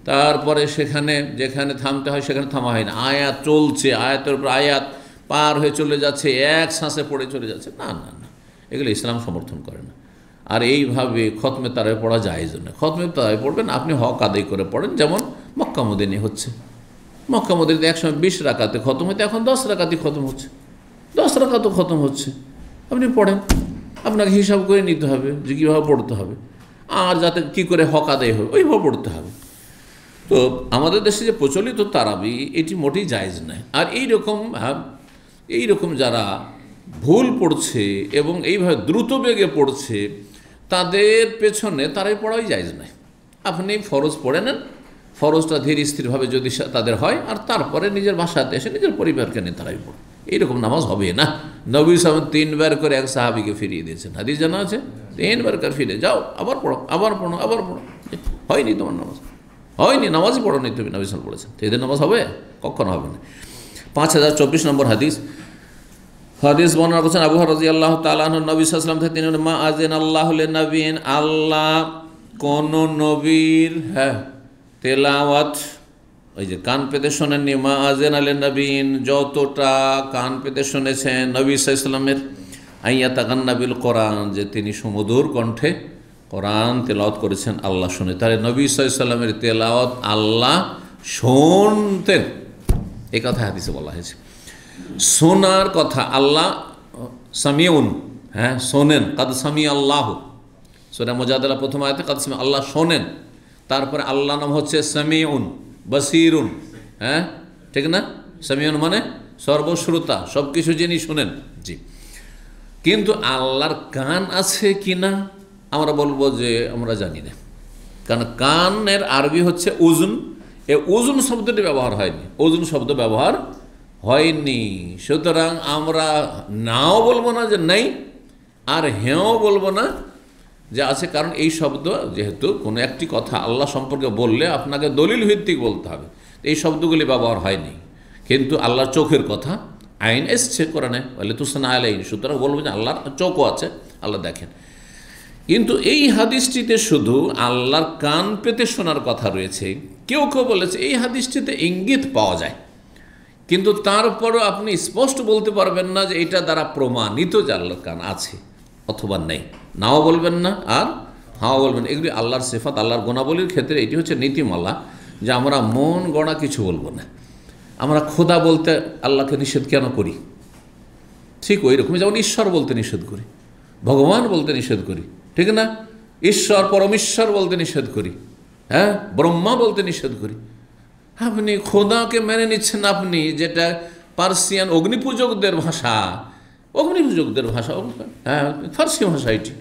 তারপরে সেখানে যেখানে থামতে হয় সেখানে থামা হয় না, আয়াত চলছে, আয়াতের উপর আয়াত পার হয়ে চলে যাচ্ছে, এক শ্বাসে পড়ে চলে যাচ্ছে। না না না, এগুলো ইসলাম সমর্থন করে না। আর এইভাবে খতমে তারাবি পড়া জায়েজ না। খতমে তারাবি পড়বেন, আপনি হক আদায় করে পড়েন, যেমন মক্কা মদিনে হচ্ছে। মক্কা মদিনাতে একসময় 20 রাকাতে খতম হতো, এখন 10 রাকাতই খতম হচ্ছে, 10 রাকাতও খতম হচ্ছে। আপনি পড়েন, আপনাকে হিসাব করে নিতে হবে যে কীভাবে পড়তে হবে, আর যাতে কী করে হক আদায় হবে ওইভাবে পড়তে হবে। তো আমাদের দেশে যে প্রচলিত তারাবি, এটি মোটেই জায়েজ নয়। আর এইরকম যারা ভুল পড়ছে এবং এইভাবে দ্রুত বেগে পড়ছে, তাদের পেছনে তারাই পড়াই জায়েজ নয়। আপনি ফরজ পড়ে নেন, ফরজটা ধীর স্থিরভাবে যদি তাদের হয়, আর তারপরে নিজের বাসাতে এসে নিজের পরিবারকে নিয়ে তারাই পড়ে। এইরকম নামাজ হবে না। নবী সাল্লাল্লাহু আলাইহি ওয়াসাল্লাম 3 বার করে এক সাহাবীকে ফিরিয়ে দিয়েছেন, হাদিস জানা আছে। 3 বার করে ফিরে যাও, আবার পড়ো, আবার পড়ো, আবার পড়ো। হয়নি তোমার নামাজ, হয়নি, নামাজই পড়ো নি তুমি, নবী সাল্লাল্লাহু আলাইহি ওয়াসাল্লাম বলেছেন। তো এদের নামাজ হবে? কখনো হবে না। 5024 নম্বর হাদিস বর্ণনা করছেন আবু হুরায়রা রাদিয়াল্লাহু তাআলা আনহু, নবী সাল্লাল্লাহু আলাইহি ওয়াসাল্লাম থেকে তিনি মা আযিন আল্লাহু লিনাবিয়িন, আল্লাহ কোন নবীর তেলাওয়াত, ওই যে কান পেতে শোনেননি, মা আযিনা লিনাবিয়িন, যতটা কান পেতে শুনেছেন নবী সাল্লাল্লাহু আলাইহি ওয়াসাল্লামের, আইয়াতাগান্না বিল কোরআন, যে তিনি সুমধুর কণ্ঠে কোরআন তেলাওয়াত করেছেন, আল্লাহ শুনে। তাহলে নবী সাল্লাল্লাহু আলাইহি ওয়াসাল্লামের তেলাওয়াত আল্লাহ শুনতেন, এই কথা হাদিসে বলা হয়েছে। শোনার কথা, আল্লাহ সামিউন, হ্যাঁ শোনেন, কাদ সামি আল্লাহ, সূরা মুজাদালা প্রথম আয়াতে কাদ সামি, আল্লাহ শোনেন। তারপরে আল্লাহ নাম হচ্ছে সামিউন বসিরুন, হ্যাঁ ঠিক না? সামিউন মানে সর্বশ্রোতা, সব কিছু যিনি শুনেন। জি, কিন্তু আল্লাহর কান আছে কি না আমরা বলবো যে আমরা জানি না, কারণ কানের আরবি হচ্ছে উজুন। এ উজুন শব্দটি ব্যবহার হয়নি, উজুন শব্দ ব্যবহার হয়নি। সুতরাং আমরা নাও বলবো না যে নেই, আর হ্যাঁও বলবো না যে আছে, কারণ এই শব্দ যেহেতু কোনো একটি কথা আল্লাহ সম্পর্কে বললে আপনাকে দলিল ভিত্তিক বলতে হবে, এই শব্দগুলি ব্যবহার হয়নি। কিন্তু আল্লাহর চোখের কথা আইন এসছে কোরআনে, বলে তুসনা আলাইন, সুতরাং বলবো যে আল্লাহর চোখও আছে, আল্লাহ দেখেন। কিন্তু এই হাদিসটিতে শুধু আল্লাহর কান পেতে শোনার কথা রয়েছে। কেউ কেউ বলেছে এই হাদিসটিতে ইঙ্গিত পাওয়া যায়, কিন্তু তারপরও আপনি স্পষ্ট বলতে পারবেন না যে এটা দ্বারা প্রমাণিত যে আল্লাহর কান আছে অথবা নেই, নাও বলবেন না আর হাও বলবেন। এগুলি আল্লাহর সিফাত, আল্লাহর গুণাবলীর ক্ষেত্রে এটি হচ্ছে নীতিমালা যে আমরা মন গড়া কিছু বলবো না। আমরা খোদা বলতে আল্লাহকে নিষেধ কেন করি? ঠিক ওই রকমই যেমন ঈশ্বর বলতে নিষেধ করি, ভগবান বলতে নিষেধ করি, ঠিক না? ঈশ্বর পরমেশ্বর বলতে নিষেধ করি, হ্যাঁ, ব্রহ্মা বলতে নিষেধ করি। আপনি খোদাকে মেনে নিচ্ছেন আপনি, যেটা পার্সিয়ান অগ্নিপূজকদের ভাষা, হ্যাঁ, ফার্সি ভাষা এটি,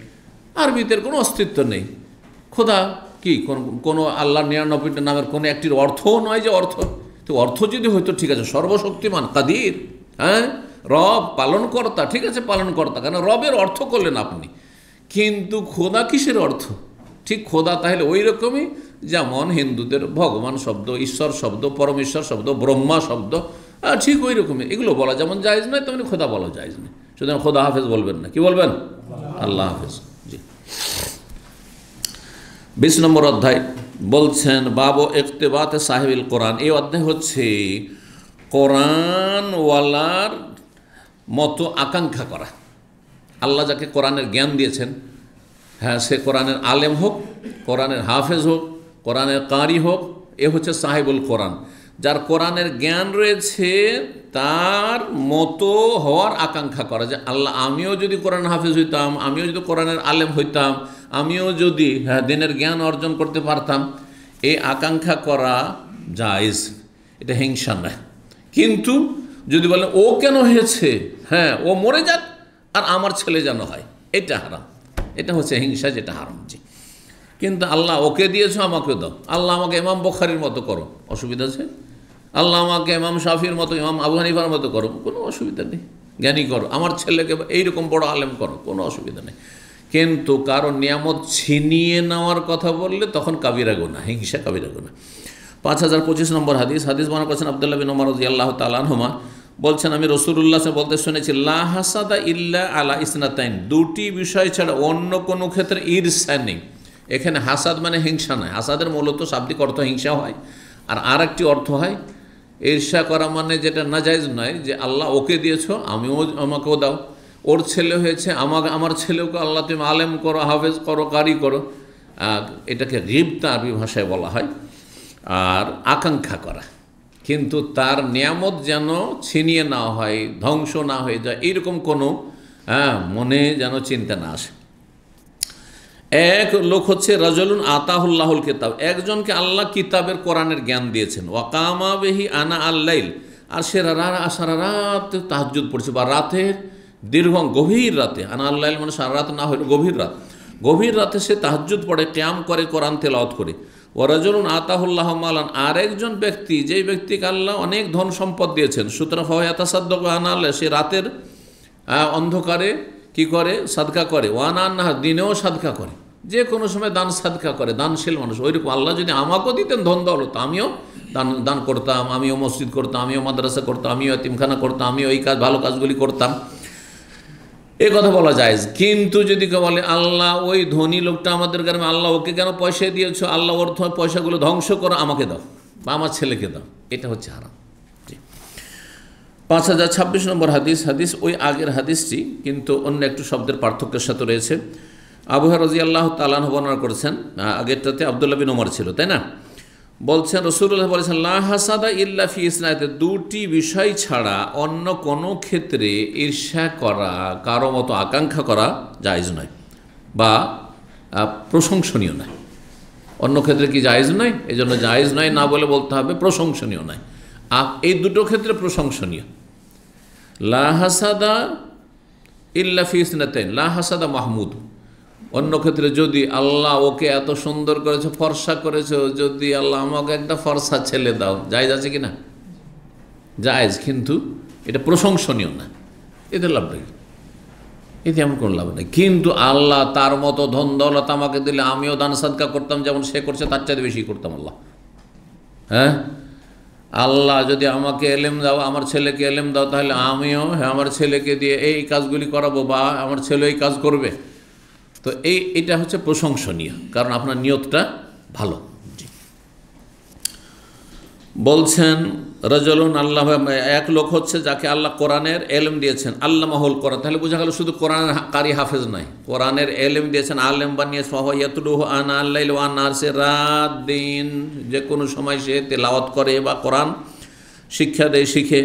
আরবিদের কোনো অস্তিত্ব নেই। খোদা কি কোনো আল্লাহ 99টা নামের কোনো একটির অর্থও নয় যে অর্থ। তো অর্থ যদি হয়তো ঠিক আছে, সর্বশক্তিমান কাদির, হ্যাঁ, রব পালনকর্তা, ঠিক আছে পালনকর্তা, কেন রবের অর্থ করলেন আপনি, কিন্তু খোদা কিসের অর্থ? ঠিক খোদা তাহলে ওই রকমই যেমন হিন্দুদের ভগবান শব্দ, ঈশ্বর শব্দ, পরমেশ্বর শব্দ, ব্রহ্মা শব্দ, ঠিক ওই রকমই এগুলো বলা যেমন জায়েজ নয়, তেমনি খোদা বলা জায়েজ নয়। সুতরাং খোদা হাফেজ বলবেন না, কি বলবেন? আল্লাহ হাফেজ। জি, 20 নম্বর অধ্যায় বলছেন বাবু ইক্তেবাতে সাহেবিল কোরআন। এই অধ্যায় হচ্ছে কোরআনওয়ালার মতো আকাঙ্ক্ষা করা। আল্লাহ যাকে কোরআনের জ্ঞান দিয়েছেন, হ্যাঁ, সে কোরআনের আলেম হোক, কোরআনের হাফেজ হোক, কোরআনের কারি হোক, এ হচ্ছে সাহেবুল কোরআন। যার কোরআনের জ্ঞান রয়েছে তার মতো হওয়ার আকাঙ্ক্ষা করা, যে আল্লাহ আমিও যদি কোরআন হাফেজ হইতাম, আমিও যদি কোরআনের আলেম হইতাম, আমিও যদি দিনের জ্ঞান অর্জন করতে পারতাম, এই আকাঙ্ক্ষা করা জায়েজ, এটা হিংসা নয়। কিন্তু যদি বলে ও কেন হয়েছে, হ্যাঁ ও মরে যাক আর আমার ছেলে যেন হয়, এটা হারাম, এটা হচ্ছে হিংসা, যেটা হারাম। জি, কিন্তু আল্লাহ ওকে দিয়েছো আমাকে দাও, আল্লাহ আমাকে ইমাম বুখারীর মতো করো, অসুবিধা আছে? আল্লাহ আমাকে ইমাম শাফির মতো, ইমাম আবু হানিফার মতো করো, কোনো অসুবিধা নেই, জ্ঞানী করো, আমার ছেলেকে এইরকম বড় আলেম করো, কোনো অসুবিধা নেই। কিন্তু কারো নিয়ামত ছিনিয়ে নেওয়ার কথা বললে তখন কাবিরা গুনাহ, হিংসা কাবিরা গুনাহ। 5025 নম্বর হাদিস বর্ণনা করেছেন আব্দুল্লাহ বিন ওমর রাদিয়াল্লাহু তাআলা আনহুমা, বলছেন আমি রাসূলুল্লাহ বলতে শুনেছি, লা হাসাদা ইল্লা আলা ইসনাতাইন, দুটি বিষয় ছাড়া অন্য কোনো ক্ষেত্রে ঈর্ষা নেই। এখানে হাসাদ মানে হিংসা নয়, হাসাদের মূলত শাব্দিক অর্থ হিংসা হয়, আর আরেকটি অর্থ হয় ঈর্ষা করা, মানে যেটা নাজায়েজ নয়, যে আল্লাহ ওকে দিয়েছো আমিও আমাকেও দাও, ওর ছেলে হয়েছে আমার ছেলেকে আল্লাহ তুমি আলেম করো, হাফেজ করো, কারি করো, এটাকে গিবত আরবি ভাষায় বলা হয়। আর আকাঙ্ক্ষা করা, কিন্তু তার নিয়ামত যেন ছিনিয়ে না হয়, ধ্বংস না হয়ে যায়, এইরকম কোনো মনে যেন চিন্তা না আসে। এক লোক হচ্ছে রাজুলুন আতাহুল্লাহুল কিতাব, একজনকে আল্লাহ কিতাবের কোরআনের জ্ঞান দিয়েছেন, ওয়াকামা বিহি আনা আল-লাইল, আর সে সারা রাত তাহাজ্জুদ পড়ছে, বা রাতের দীর্ঘ গভীর রাতে, আনা আল-লাইল মানে সারা রাত না হলে গভীর রাতে সে তাহাজ্জুদ পড়ে, কিয়াম করে, কোরআন তেলাওয়াত করে। ও রাজুলুন আতাহুল্লাহ মালান, আর একজন ব্যক্তি, যেই ব্যক্তিকে আল্লাহ অনেক ধন সম্পদ দিয়েছেন, সুতরাং ফায়াতাসাদ্দাকু আনা আল-লাইল, সে রাতের অন্ধকারে কি করে? সাদকা করে, ওয়ানা আন্নাহার, দিনেও সাদকা করে, যে কোনো সময় দান সাদকা করে, দানশীল মানুষ। ওইরকম আল্লাহ যদি আমাকেও দিতেন ধন দৌলত, আমিও দান করতাম, আমিও মসজিদ করতাম, আমিও মাদ্রাসা করতাম, আমিও এতিমখানা করতাম, আমিও এই কাজ ভালো কাজগুলি করতাম, এই কথা বলা যায়। কিন্তু যদি কেউ বলে আল্লাহ ওই ধনী লোকটা আমাদের গ্রামে, আল্লাহ ওকে কেন পয়সা দিয়েছো, আল্লাহ ওর পয়সাগুলো ধ্বংস করো, আমাকে দাও বা আমার ছেলেকে দাও, এটা হচ্ছে হারাম। 5026 নম্বর হাদিস ওই আগের হাদিসটি, কিন্তু অন্য একটু শব্দের পার্থক্যের সাথে রয়েছে। আবু হুরায়রা রাদিয়াল্লাহু তাআলা আনহু বর্ণনা করেছেন, আগেরটাতে আব্দুল্লাহ বিন ওমর ছিল, তাই না? বলছেন রাসূলুল্লাহ বলেছেন, লা হাসাদা ইল্লা ফি ইসনাতে, দুটি বিষয় ছাড়া অন্য কোনো ক্ষেত্রে ঈর্ষা করা, কারো মতো আকাঙ্ক্ষা করা জায়েজ নয় বা প্রশংসনীয় নয়। অন্য ক্ষেত্রে কি জায়েজ নয়? এই জন্য জায়েজ নয় না বলে বলতে হবে প্রশংসনীয় নয়। এই দুটো ক্ষেত্রে প্রশংসনীয়। লা হাসাদা ইল্লা ফি ইসনাতাইন, লা হাসাদা মাহমুদ। অন্য ক্ষেত্রে যদি আল্লাহ ওকে এত সুন্দর করেছো, ফর্সা করেছো, যদি আল্লাহ আমাকে একটা ফর্সা ছেলে দাও, জায়েজ আছে কি না? জায়েজ, কিন্তু এটা প্রশংসনীয় না, এতে লাভ নেই, এতে এমন কোনো লাভ নেই। কিন্তু আল্লাহ তার মতো ধন দৌলত আমাকে দিলে আমিও দান সাদকা করতাম, যেমন সে করছে তার চাইতে বেশি করতাম আল্লাহ। হ্যাঁ, আল্লাহ যদি আমাকে এলেম দাও, আমার ছেলেকে এলেম দাও, তাহলে আমিও আমার ছেলেকে দিয়ে এই কাজগুলি করাবো, বা আমার ছেলে এই কাজ করবে। তো এটা হচ্ছে প্রশংসনীয়, কারণ আপনার নিয়তটা ভালো। বলছেন রাজুলুন আল্লাহ, এক লোক হচ্ছে যাকে আল্লাহ কোরআনের এলেম দিয়েছেন, আল্লামাহুল কোরআন। তাহলে বোঝা গেল শুধু কোরআনের কারি হাফেজ নয়, কোরআনের এলেম দিয়েছেন, আলেম বানিয়ে ফাহুয়াতুলুহু আনা আল্লাইল ওয়া নাহার, সে রাত দিন যে কোনো সময় সে তেলাওয়াত করে বা কোরআন শিক্ষা দেয়, শিখে।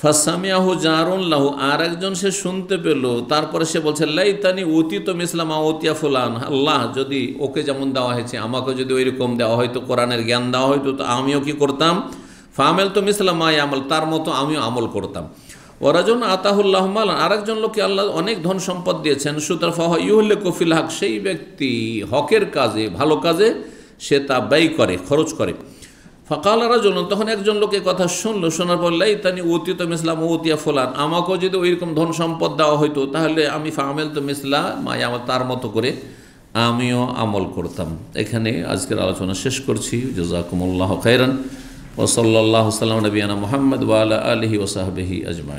ফাসামিয়াহু জারুন লাহু, আর একজন সে শুনতে পেল, তারপরে সে বলছে লাইতানি উতিত মিসলামা উতিয়া ফুলান, আল্লাহ যদি ওকে যেমন দেওয়া হয়েছে আমাকে যদি ওই রকম দেওয়া হয়তো, কোরআনের জ্ঞান দেওয়া হয়তো, তো আমিও কি করতাম, ফামেল তো মিসলামা আমল, তার মতো আমিও আমল করতাম। ওরাজন আতাহুল্লাহ মালান, আরেকজন লোককে আল্লাহ অনেক ধন সম্পদ দিয়েছেন, সুতরাং ফাহ ইউহলে কফিল হক, সেই ব্যক্তি হকের কাজে ভালো কাজে সে তা ব্যয় করে, খরচ করে। ফাকাল রাজুলুন, তখন একজন লোকের কথা শুনলো, শোনার পর লাইতানি উতিত মিসলাম উতিয়া ফুলান, আমাকেও যদি ওইরকম ধন সম্পদ দেওয়া হইতো তাহলে আমি ফামেল তো মিসলা মাই আমল, তার মতো করে আমিও আমল করতাম। এখানে আজকের আলোচনা শেষ করছি। জাযাকুমুল্লাহু খাইরান ওয়া সাল্লাল্লাহু সাল্লাম নবিয়ানা মুহাম্মদ ওয়া আলা আলিহি ওয়া সাহবিহি আজমাইন।